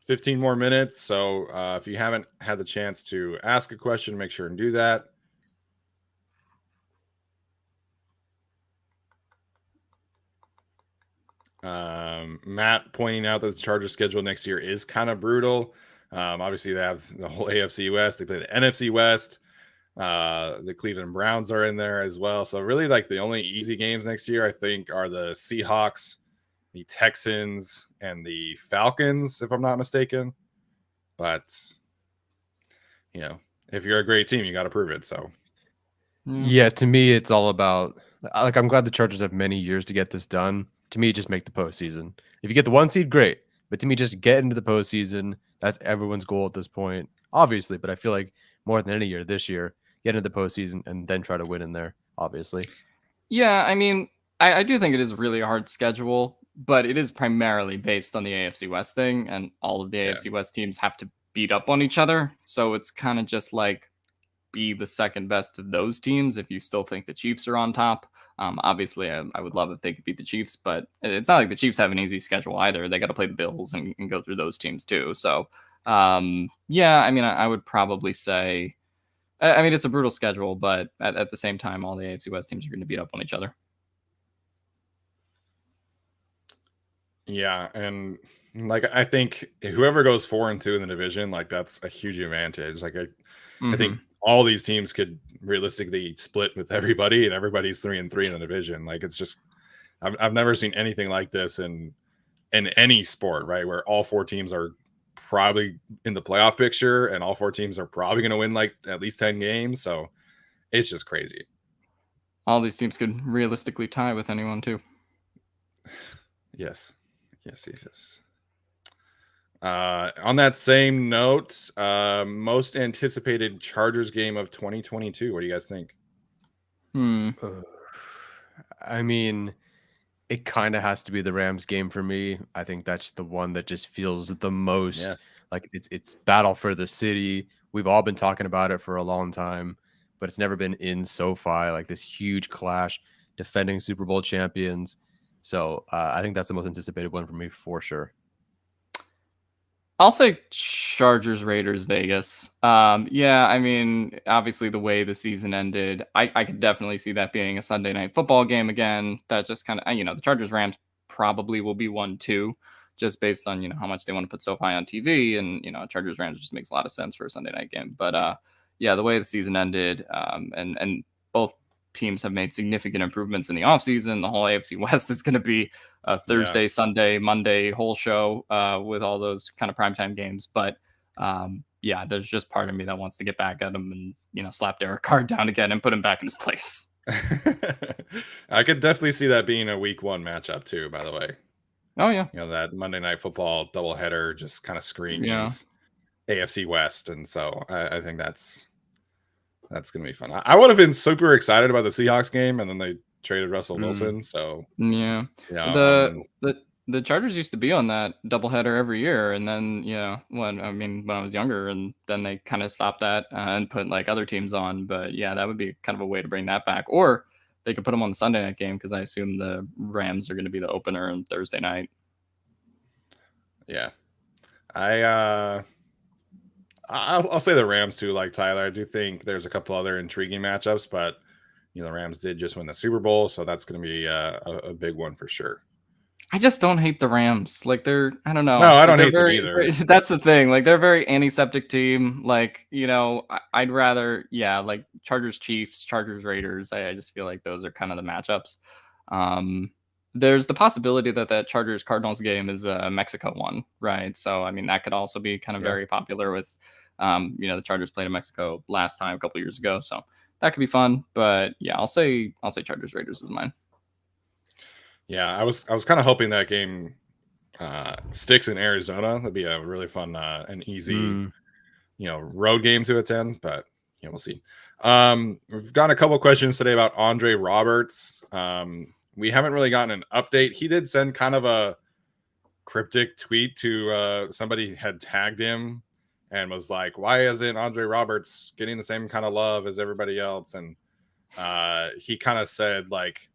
15 more minutes. So if you haven't had the chance to ask a question, make sure and do that. Matt pointing out that the Chargers schedule next year is kind of brutal. Obviously, they have the whole AFC West. They play the NFC West. The Cleveland Browns are in there as well. So really, like the only easy games next year, I think, are the Seahawks, the Texans, and the Falcons, if I'm not mistaken. But if you're a great team, you got to prove it. So yeah, to me, it's all about like I'm glad the Chargers have many years to get this done. To me, just make the postseason. If you get the 1 seed, great. But to me, just get into the postseason. That's everyone's goal at this point, obviously. But I feel like more than any year this year, get into the postseason and then try to win in there, obviously. Yeah, I mean, I do think it is a really hard schedule, but it is primarily based on the AFC West thing, and all of the AFC West teams have to beat up on each other. So it's kind of just like be the second best of those teams if you still think the Chiefs are on top. Obviously, I would love if they could beat the Chiefs, but it's not like the Chiefs have an easy schedule either. They got to play the Bills and go through those teams too. So, yeah, I mean, I would probably say, I mean, it's a brutal schedule, but at the same time, all the AFC West teams are going to beat up on each other. Yeah, and like I think whoever goes 4-2 in the division, like that's a huge advantage. Like I think all these teams could realistically split with everybody, and everybody's 3-3 in the division. Like it's just, I've never seen anything like this in any sport, right? Where all 4 teams are probably in the playoff picture, and all 4 teams are probably going to win like at least 10 games. So it's just crazy. All these teams could realistically tie with anyone too. Yes. On that same note, most anticipated Chargers game of 2022. What do you guys think? I mean, it kind of has to be the Rams game for me. I think that's the one that just feels the most like it's battle for the city. We've all been talking about it for a long time, but it's never been in SoFi, like this huge clash, defending Super Bowl champions. So I think that's the most anticipated one for me for sure. I'll say Chargers, Raiders, Vegas. Yeah, I mean, obviously the way the season ended, I could definitely see that being a Sunday night football game again. That just kind of, the Chargers, Rams probably will be 1-2, just based on, how much they want to put SoFi on TV. And, Chargers, Rams just makes a lot of sense for a Sunday night game. But yeah, the way the season ended, and both teams have made significant improvements in the offseason. The whole AFC West is going to be a Thursday, Sunday, Monday whole show with all those kind of primetime games. But yeah, there's just part of me that wants to get back at him and, you know, slap Derek Carr down again and put him back in his place. I could definitely see that being a week 1 matchup too, by the way. Oh, yeah. You know, that Monday Night Football doubleheader just kind of screams AFC West. And so I think that's going to be fun. I would have been super excited about the Seahawks game, and then they traded Russell Wilson. So, yeah. You know, the Chargers used to be on that doubleheader every year. And then, you know, when I was younger, and then they kind of stopped that and put like other teams on. But yeah, that would be kind of a way to bring that back. Or they could put them on the Sunday night game, because I assume the Rams are going to be the opener on Thursday night. Yeah. I'll say the Rams too, like Tyler. I do think there's a couple other intriguing matchups, but you know, the Rams did just win the Super Bowl, so that's going to be a big one for sure. I just don't hate the Rams. Like, I don't know. No, I don't like, hate them either. That's the thing. Like, they're a very antiseptic team. Like, you know, I'd rather, like Chargers, Chiefs, Chargers, Raiders. I just feel like those are kind of the matchups. There's the possibility that Chargers Cardinals game is a Mexico one, right? So, I mean, that could also be kind of very popular with, you know, the Chargers played in Mexico last time a couple years ago. So that could be fun. But yeah, I'll say Chargers Raiders is mine. Yeah, I was kind of hoping that game sticks in Arizona. That'd be a really fun and easy, you know, road game to attend. But you know, we'll see. We've gotten a couple questions today about Andre Roberts. We haven't really gotten an update. He did send kind of a cryptic tweet to somebody had tagged him and was like, "Why isn't Andre Roberts getting the same kind of love as everybody else?" And he kind of said like,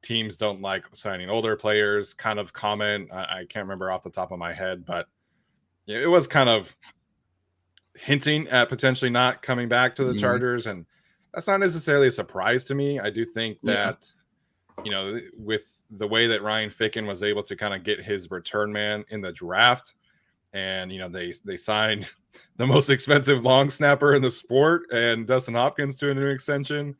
teams don't like signing older players kind of comment. I can't remember off the top of my head, but it was kind of hinting at potentially not coming back to the Chargers. And that's not necessarily a surprise to me. I do think that, you know, with the way that Ryan Ficken was able to kind of get his return man in the draft, and, you know, they signed the most expensive long snapper in the sport and Dustin Hopkins to a new extension,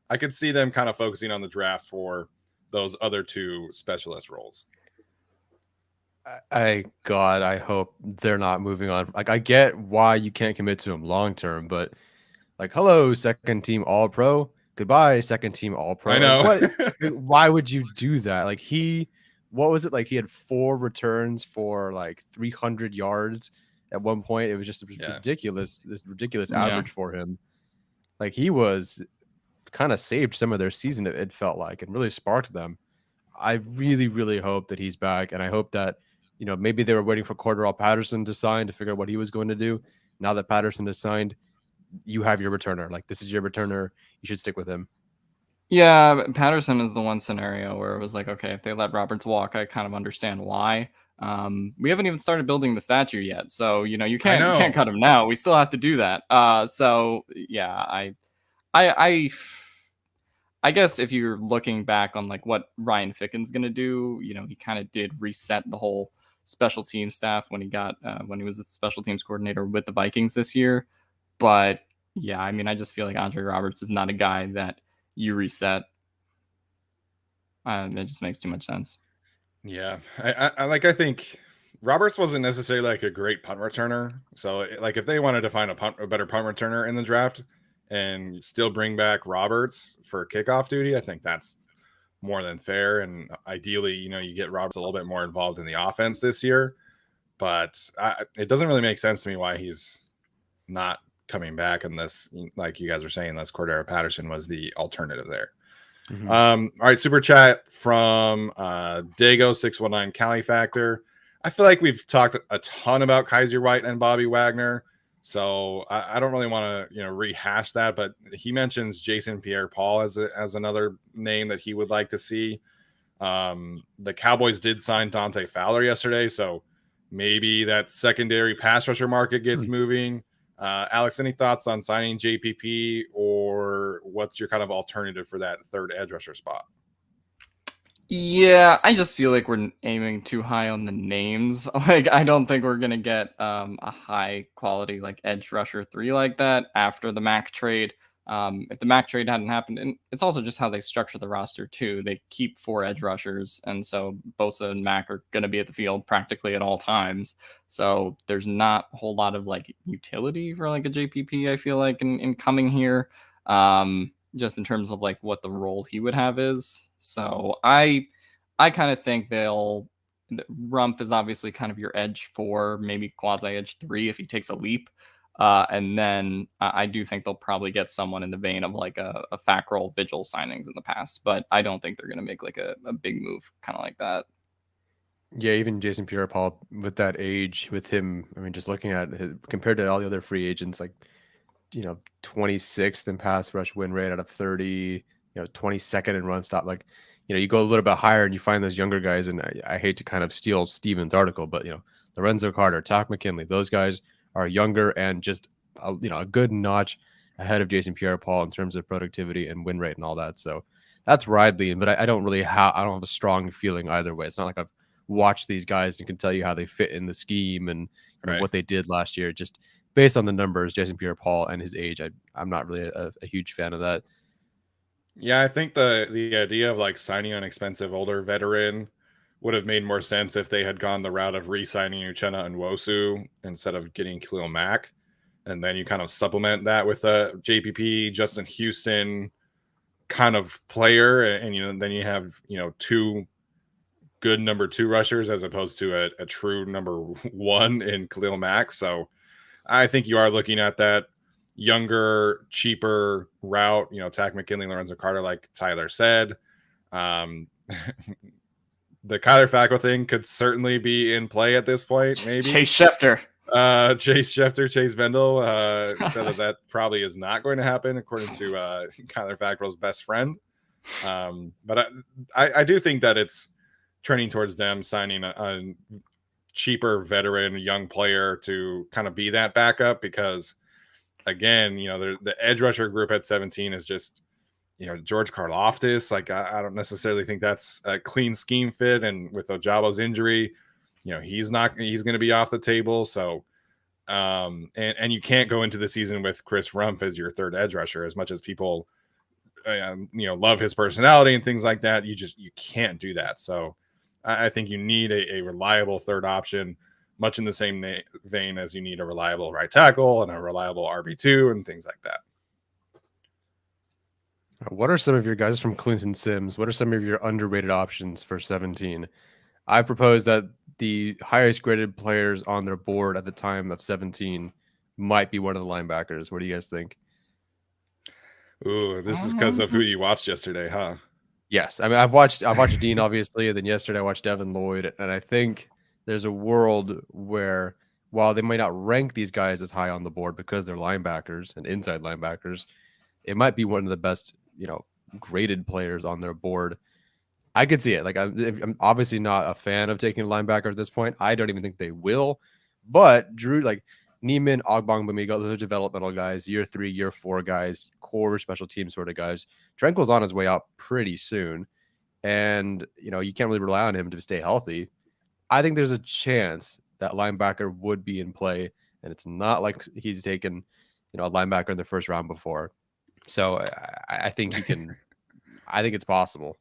I could see them kind of focusing on the draft for those other two specialist roles. I hope they're not moving on. Like, I get why you can't commit to him long term, but like, hello, second team All Pro, goodbye, second team All Pro. I know. Like, why would you do that? Like, what was it? Like, he had 4 returns for like 300 yards at one point. It was just ridiculous. This ridiculous average for him. Like, he was kind of saved some of their season, it felt like, and really sparked them. I really, really hope that he's back, and I hope that, you know, maybe they were waiting for Cordarrelle Patterson to sign to figure out what he was going to do. Now that Patterson is signed, you have your returner. Like, this is your returner. You should stick with him. Yeah, Patterson is the one scenario where it was like, okay, if they let Roberts walk, I kind of understand why. We haven't even started building the statue yet, so you know, you can't cut him now. We still have to do that. So yeah, I guess if you're looking back on like what Ryan Ficken's gonna do, you know, he kind of did reset the whole special team staff when he was the special teams coordinator with the Vikings this year. But yeah, I mean, I just feel like Andre Roberts is not a guy that you reset. It just makes too much sense. Yeah, I think Roberts wasn't necessarily like a great punt returner. So like, if they wanted to find a better punt returner in the draft and still bring back Roberts for kickoff duty, I think that's more than fair. And ideally, you know, you get Roberts a little bit more involved in the offense this year. But it doesn't really make sense to me why he's not coming back unless, like you guys are saying, unless Cordarrelle Patterson was the alternative there. Mm-hmm. All right, super chat from Dago619 Cali Factor. I feel like we've talked a ton about Kaiser White and Bobby Wagner, so I don't really want to, you know, rehash that. But he mentions Jason Pierre-Paul as another name that he would like to see. The Cowboys did sign Dante Fowler yesterday, so maybe that secondary pass rusher market gets moving. Alex, any thoughts on signing JPP, or what's your kind of alternative for that third edge rusher spot? Yeah, I just feel like we're aiming too high on the names. Like, I don't think we're gonna get a high quality like edge rusher 3 like that after the Mac trade. If the Mac trade hadn't happened, and it's also just how they structure the roster too. They keep 4 edge rushers, and so Bosa and Mac are going to be at the field practically at all times. So there's not a whole lot of like utility for like a JPP. I feel like in coming here, just in terms of like what the role he would have is. So I kind of think Rumph is obviously kind of your edge 4, maybe quasi edge 3 if he takes a leap. And then I do think they'll probably get someone in the vein of like a Fackrell Vigil signings in the past, but I don't think they're going to make like a big move kind of like that. Yeah, even Jason Pierre-Paul with that age, with him, I mean, just looking at it, compared to all the other free agents, like, 26th in pass rush win rate out of 30, 22nd in run stop. Like, you go a little bit higher and you find those younger guys. And I hate to kind of steal Steven's article, but, Lorenzo Carter, Takk McKinley, those guys are younger and just, a good notch ahead of Jason Pierre-Paul in terms of productivity and win rate and all that. So that's where I'd lean, but I don't really I don't have a strong feeling either way. It's not like I've watched these guys and can tell you how they fit in the scheme and what they did last year. Just based on the numbers, Jason Pierre-Paul and his age, I'm not really a huge fan of that. Yeah, I think the idea of like signing an expensive older veteran would have made more sense if they had gone the route of re-signing Uchenna and Wosu instead of getting Khalil Mack. And then you kind of supplement that with a JPP, Justin Houston kind of player. And then you have, 2 good number 2 rushers as opposed to a true number 1 in Khalil Mack. So I think you are looking at that younger, cheaper route, Takk McKinley, Lorenzo Carter, like Tyler said. The Kyler Fackrell thing could certainly be in play at this point. Maybe Chase Schefter. Chase Bendel said that probably is not going to happen, according to Kyler Fackrell's best friend. But I do think that it's trending towards them signing a cheaper veteran young player to kind of be that backup, because again, the edge rusher group at 17 is just, George Karlaftis. Like, I don't necessarily think that's a clean scheme fit. And with Ojabo's injury, he's going to be off the table. So, and you can't go into the season with Chris Rumph as your third edge rusher, as much as people, love his personality and things like that. You can't do that. So I think you need a reliable third option, much in the same vein as you need a reliable right tackle and a reliable RB2 and things like that. What are some of your guys from Clinton Sims? What are some of your underrated options for 17? I propose that the highest graded players on their board at the time of 17 might be one of the linebackers. What do you guys think? Ooh, this is because of who you watched yesterday, huh? Yes. I mean, I've watched Dean, obviously, and then yesterday I watched Devin Lloyd, and I think there's a world where, while they might not rank these guys as high on the board because they're linebackers and inside linebackers, it might be one of the best, graded players on their board. I could see it. Like, I'm obviously not a fan of taking a linebacker at this point. I don't even think they will. But Drew, like Neiman, Ogbongbemiga, those are developmental guys, year 3, year 4 guys, core special team sort of guys. Tranquil's on his way out pretty soon. And, you can't really rely on him to stay healthy. I think there's a chance that linebacker would be in play. And it's not like he's taken, a linebacker in the first round before. So I think he can. I think it's possible.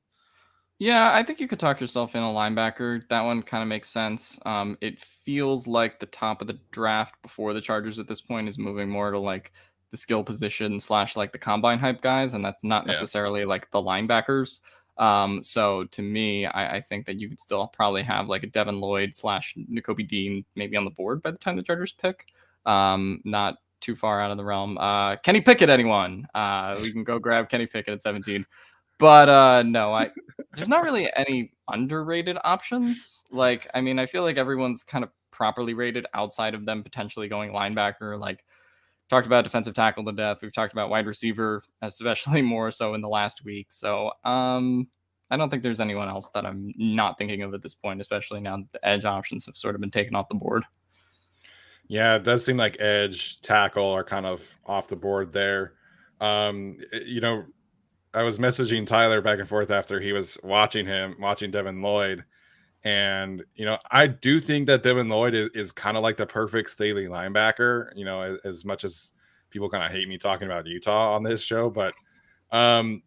Yeah, I think you could talk yourself in a linebacker. That one kind of makes sense. It feels like the top of the draft before the Chargers at this point is moving more to like the skill position / like the combine hype guys, and that's not necessarily like the linebackers. So to me, I think that you could still probably have like a Devin Lloyd / Nakobe Dean maybe on the board by the time the Chargers pick. Not too far out of the realm. Kenny Pickett, anyone? We can go grab Kenny Pickett at 17. But no, there's not really any underrated options. Like, I mean, I feel like everyone's kind of properly rated outside of them potentially going linebacker. Like, talked about defensive tackle to death. We've talked about wide receiver, especially more so in the last week. So I don't think there's anyone else that I'm not thinking of at this point, especially now that the edge options have sort of been taken off the board. Yeah, it does seem like edge, tackle are kind of off the board there. I was messaging Tyler back and forth after he was watching Devin Lloyd. And, I do think that Devin Lloyd is kind of like the perfect Staley linebacker, as much as people kind of hate me talking about Utah on this show, but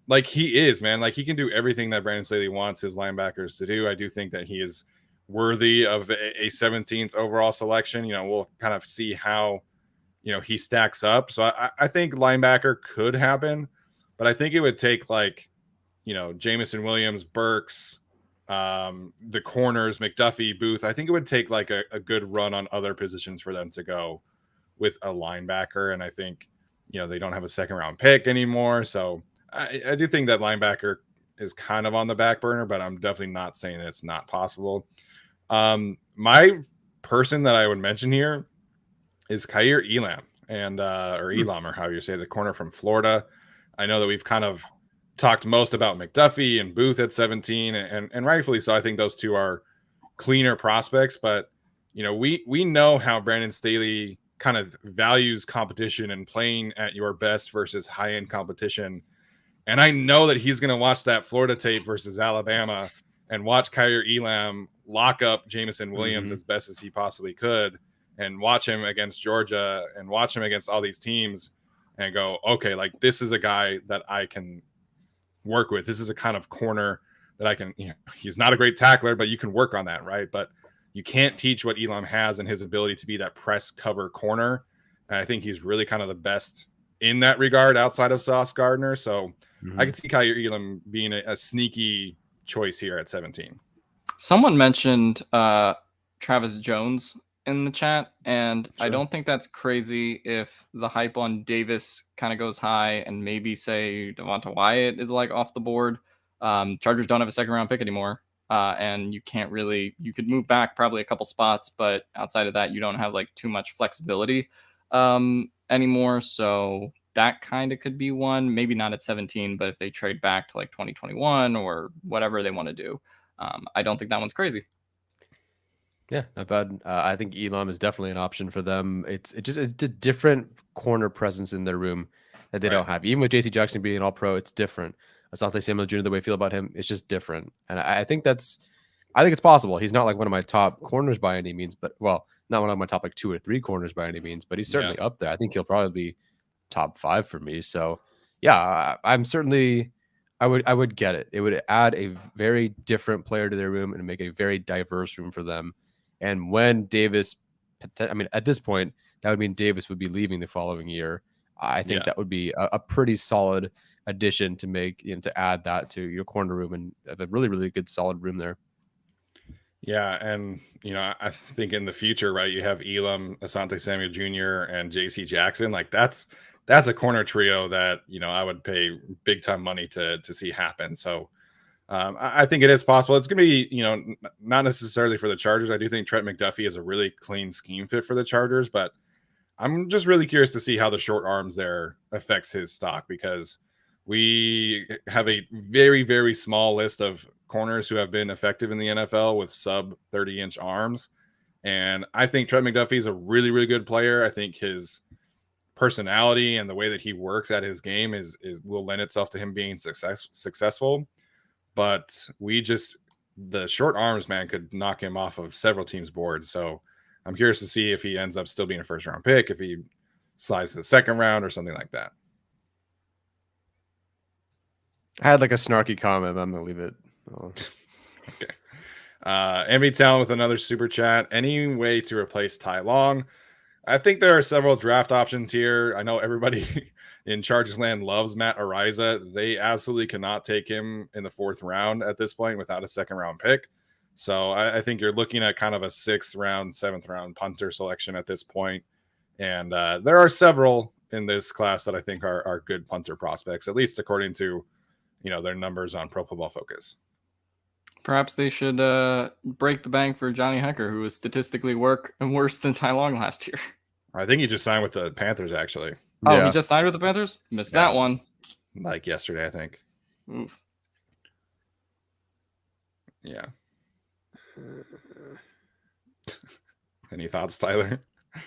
like he is, man, like he can do everything that Brandon Staley wants his linebackers to do. I do think that he is worthy of a 17th overall selection. We'll kind of see how he stacks up. So I think linebacker could happen, but I think it would take like Jamison Williams, Burks, the corners, McDuffie, Booth. I think it would take like a good run on other positions for them to go with a linebacker. And I think they don't have a second round pick anymore, so I do think that linebacker is kind of on the back burner, but I'm definitely not saying that it's not possible. My person that I would mention here is Kaiir Elam, and or Elam, or how you say, the corner from Florida. I know that we've kind of talked most about McDuffie and Booth at 17, and rightfully so. I think those two are cleaner prospects, but we know how Brandon Staley kind of values competition and playing at your best versus high-end competition. And I know that he's going to watch that Florida tape versus Alabama and watch Kaiir Elam lock up Jamison Williams as best as he possibly could, and watch him against Georgia and watch him against all these teams and go, okay, like this is a guy that I can work with. This is a kind of corner that I can, he's not a great tackler, but you can work on that, right? But you can't teach what Elam has and his ability to be that press cover corner. And I think he's really kind of the best in that regard outside of Sauce Gardner. So I could see Kaiir Elam being a sneaky choice here at 17. Someone mentioned Travis Jones in the chat, and Sure. I don't think that's crazy if the hype on Davis kind of goes high and maybe say Davante Wyatt is like off the board. Chargers don't have a second round pick anymore. And you could move back probably a couple spots, but outside of that, you don't have like too much flexibility anymore. So that kind of could be one, maybe not at 17, but if they trade back to like 2021 or whatever they want to do, I don't think that one's crazy. Yeah, not bad. I think Elam is definitely an option for them. It's a different corner presence in their room that they don't have. Even with JC Jackson being all pro, it's different. Asante Samuel Jr., the way I feel about him, it's just different. And I think it's possible. He's not like one of my top corners by any means, but not one of my top like 2 or 3 corners by any means, but he's certainly up there. I think he'll probably be top 5 for me. So yeah, I'm certainly, I would get it. It would add a very different player to their room and make a very diverse room for them. And when Davis, at this point, that would mean Davis would be leaving the following year. I think that would be a pretty solid addition to make, to add that to your corner room and have a really, really good solid room there. Yeah, and I think in the future, right, you have Elam, Asante Samuel Jr., and JC Jackson. Like that's a corner trio that I would pay big time money to see happen. So I think it is possible. It's going to be not necessarily for the Chargers. I do think Trent McDuffie is a really clean scheme fit for the Chargers, but I'm just really curious to see how the short arms there affects his stock, because we have a very, very small list of corners who have been effective in the NFL with sub 30-inch arms. And I think Trent McDuffie is a really, really good player. I think his personality and the way that he works at his game will lend itself to him being successful. But the short arms, man, could knock him off of several teams' boards. So I'm curious to see if he ends up still being a first round pick, if he slides to the second round or something like that. I had like a snarky comment, but I'm going to leave it. Okay. MV Talent with another super chat. Any way to replace Ty Long? I think there are several draft options here. I know everybody in Chargers land loves Matt Araiza. They absolutely cannot take him in the 4th round at this point without a second round pick. So I think you're looking at kind of a 6th round, 7th round punter selection at this point. And there are several in this class that I think are good punter prospects, at least according to their numbers on Pro Football Focus. Perhaps they should break the bank for Johnny Hecker, who was statistically worse than Ty Long last year. I think he just signed with the Panthers, actually. Oh, he just signed with the Panthers? Missed that one. Like yesterday, I think. Oof. Yeah. Any thoughts, Tyler?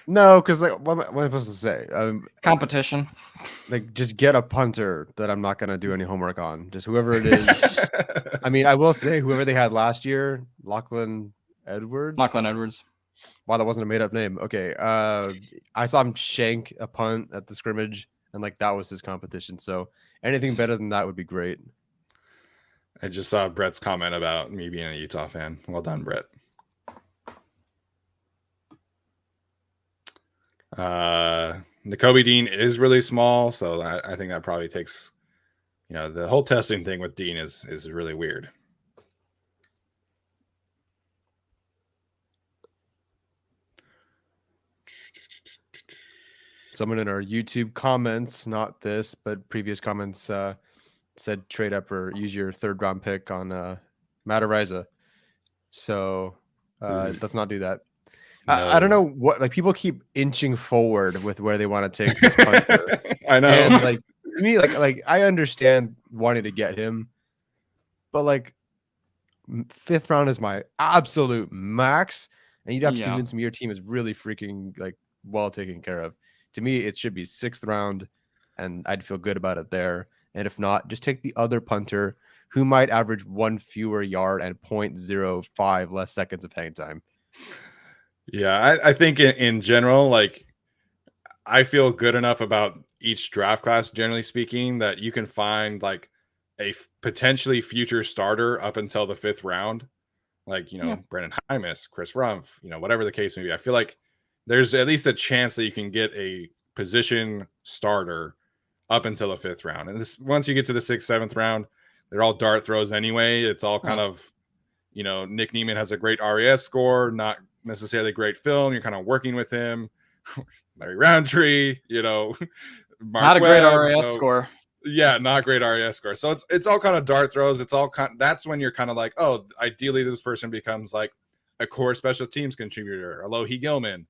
No, because what am I supposed to say? Competition. Like, just get a punter that I'm not going to do any homework on. Just whoever it is. I will say whoever they had last year, Lachlan Edwards. Wow, that wasn't a made up name. Okay. I saw him shank a punt at the scrimmage, and like that was his competition. So anything better than that would be great. I just saw Brett's comment about me being a Utah fan. Well done, Brett. Nakobe Dean is really small, so I think that probably takes, the whole testing thing with Dean is really weird. Someone in our YouTube comments, not this, but previous comments, said trade up or use your 3rd round pick on Matt Ariza. So let's not do that. No. I don't know what, like, people keep inching forward with where they want to take this punter. I know. And like to me, like I understand wanting to get him, but like 5th round is my absolute max, and you'd have to convince me your team is really freaking like well taken care of. To me, it should be 6th round, and I'd feel good about it there. And if not, just take the other punter who might average 1 fewer yard and 0.05 less seconds of hang time. Yeah, I think in general, like, I feel good enough about each draft class, generally speaking, that you can find like a potentially future starter up until the 5th round. Like, Brendan Hymus, Chris Rumpf, whatever the case may be. I feel like there's at least a chance that you can get a position starter up until the 5th round. And this, once you get to the 6th, 7th round, they're all dart throws anyway. It's all kind of, Nick Niemann has a great RES score, not necessarily great film. You're kind of working with him. Larry Roundtree, not a great RES score. Yeah, not great RES score. So it's all kind of dart throws. It's all that's when you're kind of like, oh, ideally this person becomes like a core special teams contributor, Alohi Gilman,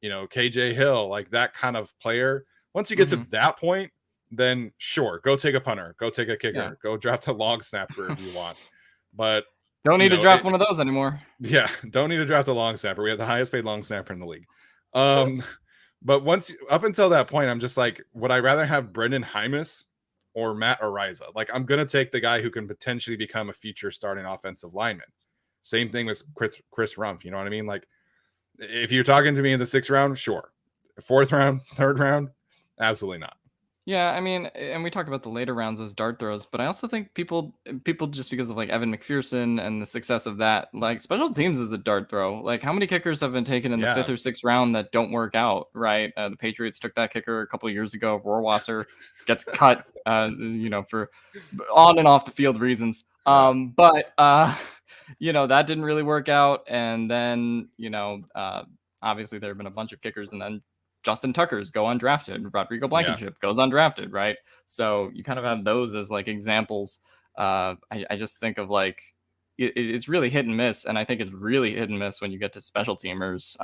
KJ Hill, like that kind of player. Once you get to that point, then sure, go take a punter, go take a kicker, go draft a long snapper if you want. But don't need to draft one of those anymore. Yeah, don't need to draft a long snapper. We have the highest paid long snapper in the league. But up until that point, I'm just like, would I rather have Brendan Hymus or Matt Ariza? Like, I'm gonna take the guy who can potentially become a future starting offensive lineman. Same thing with Chris Rumpf. You know what I mean? Like, if you're talking to me in the 6th round, sure. 4th round, 3rd round, absolutely not. Yeah, I mean, and we talk about the later rounds as dart throws, but I also think people just because of like Evan McPherson and the success of that, like special teams is a dart throw. Like, how many kickers have been taken in the 5th or 6th round that don't work out, right? The Patriots took that kicker a couple of years ago. Rohrwasser gets cut, for on and off the field reasons. But that didn't really work out. And then, obviously there have been a bunch of kickers, and then Justin Tucker's go undrafted. Rodrigo Blankenship goes undrafted, right? So you kind of have those as like examples. I just think of like it's really hit and miss, and I think it's really hit and miss when you get to special teamers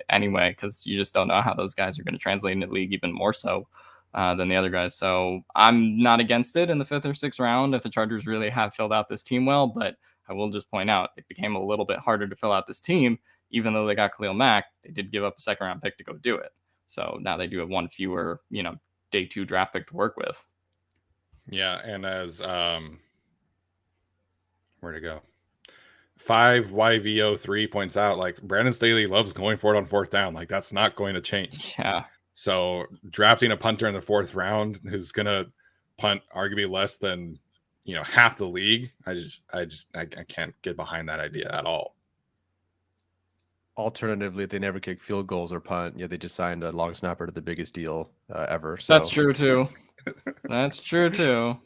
anyway, because you just don't know how those guys are going to translate into the league even more so than the other guys. So I'm not against it in the 5th or 6th round if the Chargers really have filled out this team well, but I will just point out it became a little bit harder to fill out this team. Even though they got Khalil Mack, they did give up a 2nd round pick to go do it. So now they do have 1 fewer, day 2 draft pick to work with. Yeah, and as where to go? 5YVO3 points out, like, Brandon Staley loves going for it on 4th down. Like, that's not going to change. Yeah. So drafting a punter in the 4th round who's gonna punt arguably less than half the league, I can't get behind that idea at all. Alternatively, they never kick field goals or punt. Yeah, they just signed a long snapper to the biggest deal ever. So that's true too. That's true too.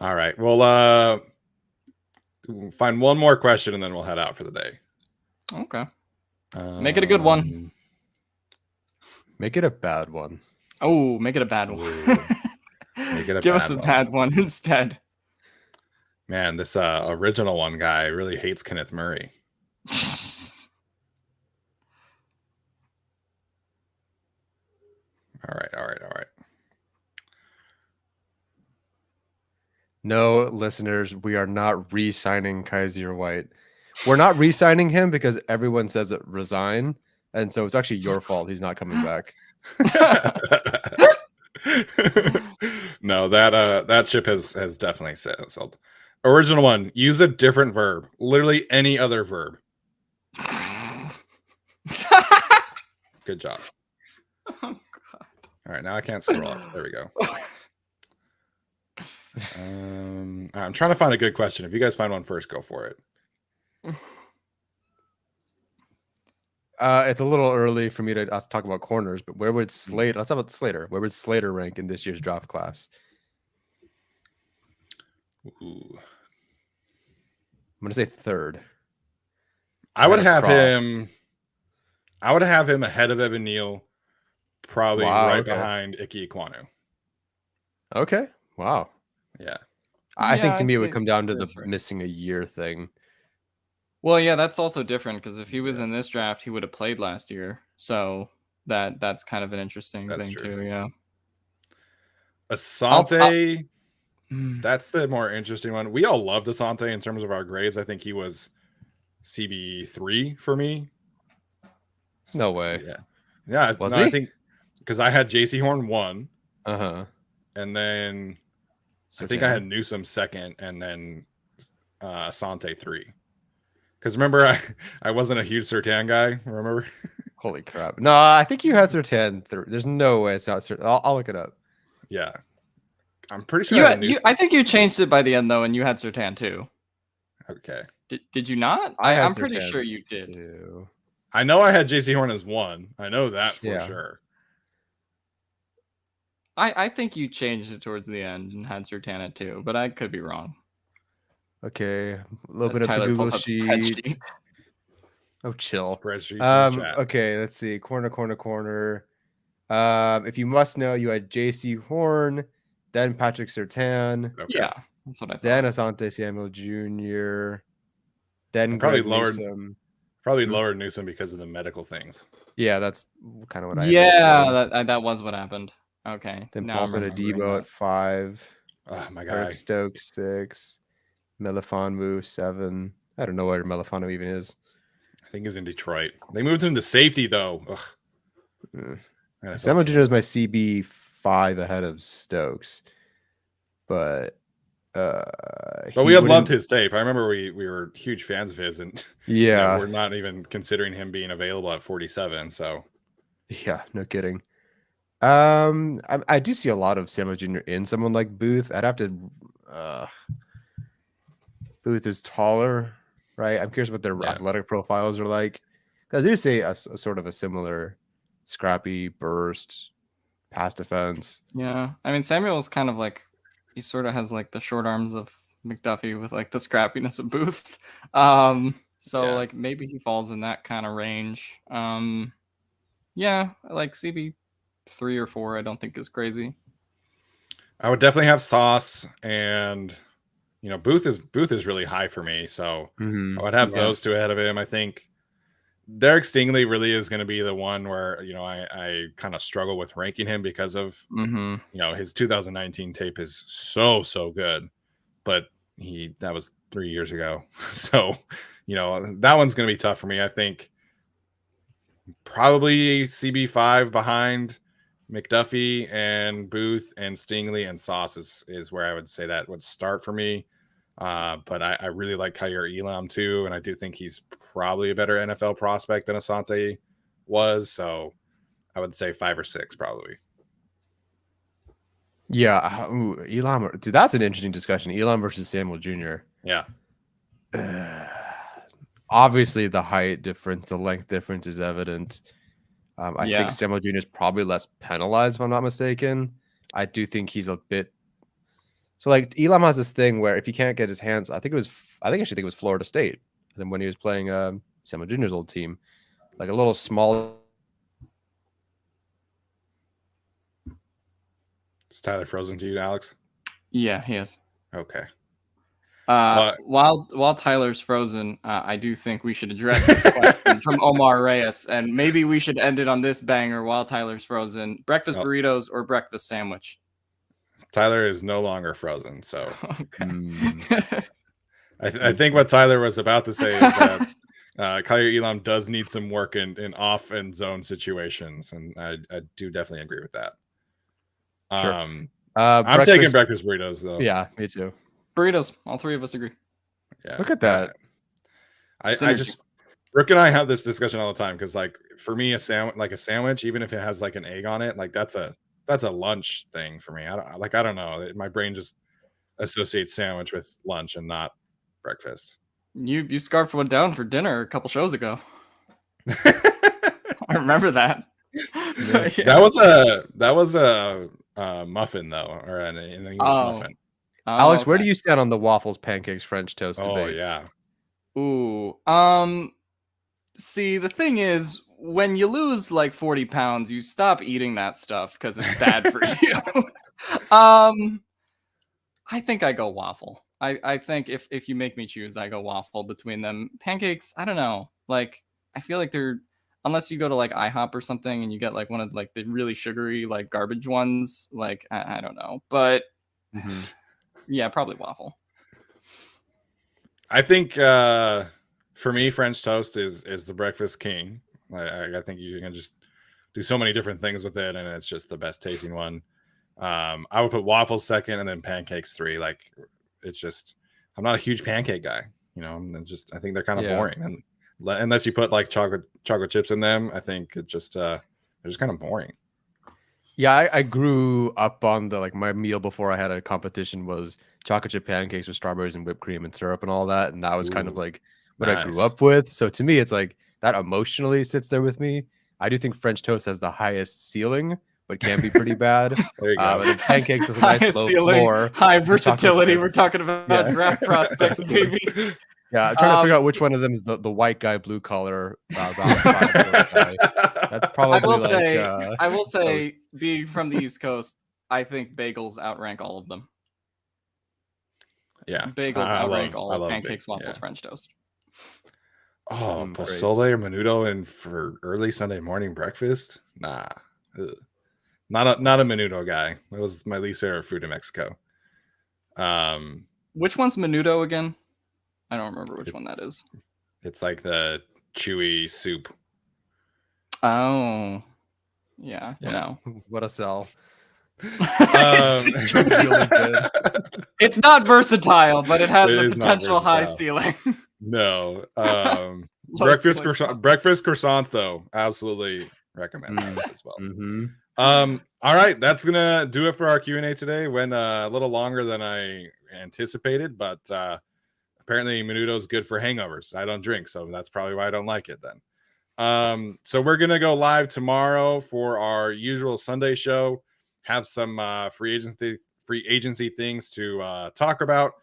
All right. We'll find one more question and then we'll head out for the day. Okay. Make it a good one. Make it a bad one. Oh, make it a bad one. Give us a bad one instead. Man, this original one guy really hates Kenneth Murray. All right. No, listeners, we are not re-signing Kaiser White. We're not re-signing him because everyone says it resign, and so it's actually your fault he's not coming back. No, that ship has definitely sailed. Original one, use a different verb. Literally any other verb. Good job. Oh, God. All right, now I can't scroll up. There we go. I'm trying to find a good question. If you guys find one first, go for it. It's a little early for me to talk about corners, but where would Slater? Let's talk about Slater. Where would Slater rank in this year's draft class? Ooh. I'm gonna say third. I would have Cross. him. I would have him ahead of Evan Neal, probably right behind Ike Ekwonu. Okay. Wow. Yeah. I think to I'd me it would say come down to the that's right. missing a year thing. Well, yeah, that's also different because if he was in this draft, he would have played last year. So that's kind of an interesting thing true. too. Yeah. Asante, that's the more interesting one. We all loved Asante in terms of our grades. I think he was CB3 for me. No way. Yeah. Was no, he? I think because I had JC Horn 1. And then I think I had Newsome 2nd, and then Asante 3. Because remember, I wasn't a huge Surtain guy. Remember? Holy crap! No, I think you had Surtain 3. There's no way it's not Surtain. I'll look it up. Yeah, I'm pretty sure. I think you changed it by the end though, and you had Surtain too. Okay. Did you not? I'm pretty sure you did. Too. I know I had JC Horn as 1. I know that for sure. I think you changed it towards the end and had Surtain at 2, but I could be wrong. Okay, a little bit of the Google sheet. Oh, chill. Okay, let's see. Corner. If you must know, you had JC Horn, then Patrick Surtain. Okay. Yeah, that's what I thought. Then Asante Samuel Jr. Then probably Greg lowered Newsome. Probably lowered Newsome because of the medical things. Yeah, that's kind of what I. Yeah, that was what happened. Okay. Then Paulson Adebo at 5. Oh my God. Eric Stokes 6. Melifonwu 7. I don't know where Melifonwu even is. I think he's in Detroit. They moved him to safety though. Samuel Jr. is my CB5 ahead of Stokes, but we had loved his tape. I remember we were huge fans of his, and we're not even considering him being available at 47. So yeah, no kidding. I do see a lot of Samuel Jr. in someone like Booth. I'd have to. Booth is taller, right? I'm curious what their athletic profiles are like. I do say a sort of a similar scrappy burst, pass defense. Yeah, I mean Samuel's kind of like he sort of has like the short arms of McDuffie with like the scrappiness of Booth. So like maybe he falls in that kind of range. Yeah, like CB 3 or 4, I don't think is crazy. I would definitely have Sauce, and Booth is really high for me, so I would have those two ahead of him. I think Derek Stingley really is going to be the one where I kind of struggle with ranking him because of his 2019 tape is so good, but that was 3 years ago, so that one's going to be tough for me. I think probably CB5 behind McDuffie and Booth and Stingley, and Sauce is where I would say that would start for me. But I really like Kaiir Elam too, and I do think he's probably a better NFL prospect than Asante was. So I would say 5 or 6 probably. Yeah, Elam, dude, that's an interesting discussion. Elam versus Samuel Jr. Yeah. Obviously, the height difference, the length difference is evident. I think Samuel Jr. is probably less penalized, if I'm not mistaken. I do think he's a bit. So like Elam has this thing where if he can't get his hands, I actually think it was Florida State. Then when he was playing Samuel Jr.'s old team, like a little small. Is Tyler frozen to you, Alex? Yeah, he is. Okay. While Tyler's frozen, I do think we should address this question from Omar Reyes, and maybe we should end it on this banger while Tyler's frozen. Breakfast burritos or breakfast sandwich? Tyler is no longer frozen, so okay. I think what Tyler was about to say is that Kaiir Elam does need some work in off and zone situations, and I do definitely agree with that. Sure. I'm taking breakfast burritos though. Yeah, me too. Burritos. All 3 of us agree. Yeah. Look at that. I just Brooke and I have this discussion all the time because, like, for me, a sandwich, even if it has like an egg on it, like that's a lunch thing for me. I don't know. My brain just associates sandwich with lunch and not breakfast. You scarfed one down for dinner a couple shows ago. I remember that. Yeah. Yeah. That was a muffin though, or an English muffin. Alex, where okay. do you stand on the waffles, pancakes, French toast Oh debate? yeah. Ooh. See, the thing is, when you lose like 40 pounds, you stop eating that stuff because it's bad for you. I think I go waffle. I think if you make me choose, I go waffle between them. Pancakes, I don't know. Like, I feel like they're, unless you go to like IHOP or something and you get like one of like the really sugary like garbage ones, like I don't know. But yeah, probably waffle. I think for me, French toast is the breakfast king. I think you can just do so many different things with it, and it's just the best tasting one. I would put waffles second, and then pancakes 3. Like, it's just, I'm not a huge pancake guy. You know, it's just, I think they're kind of boring, and unless you put like chocolate chips in them, I think it's just they're just kind of boring. Yeah, I grew up on my meal before I had a competition was chocolate chip pancakes with strawberries and whipped cream and syrup and all that, and that was kind of like what I grew up with. So to me, it's like that emotionally sits there with me. I do think French toast has the highest ceiling, but can be pretty bad. There you go. And then pancakes is a nice Highest low ceiling, floor. high versatility. We're talking about Yeah. draft prospects, baby. Yeah, I'm trying to figure out which one of them is the white guy, blue collar, round 5 sort of guy. That's probably I will say, being from the East Coast, I think bagels outrank all of them. Yeah, Bagels outrank all of pancakes, waffles, yeah. French toast. Oh, pozole or menudo and for early Sunday morning breakfast? Nah. Ugh. Not a menudo guy. That was my least favorite food in Mexico. Which one's menudo again? I don't remember which one that is. It's like the chewy soup. Oh, yeah. No. What a sell. It's really good. It's not versatile, but it has a potential high ceiling. No. Breakfast croissants though, absolutely recommend those as well. All right, that's gonna do it for our Q&A today. Went a little longer than I anticipated, but apparently menudo is good for hangovers. I don't drink, so that's probably why I don't like it then. So we're gonna go live tomorrow for our usual Sunday show. Have some free agency things to talk about.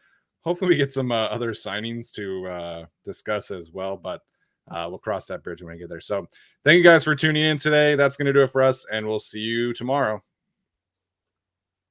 Hopefully we get some other signings to discuss as well, but we'll cross that bridge when we get there. So thank you guys for tuning in today. That's going to do it for us, and we'll see you tomorrow.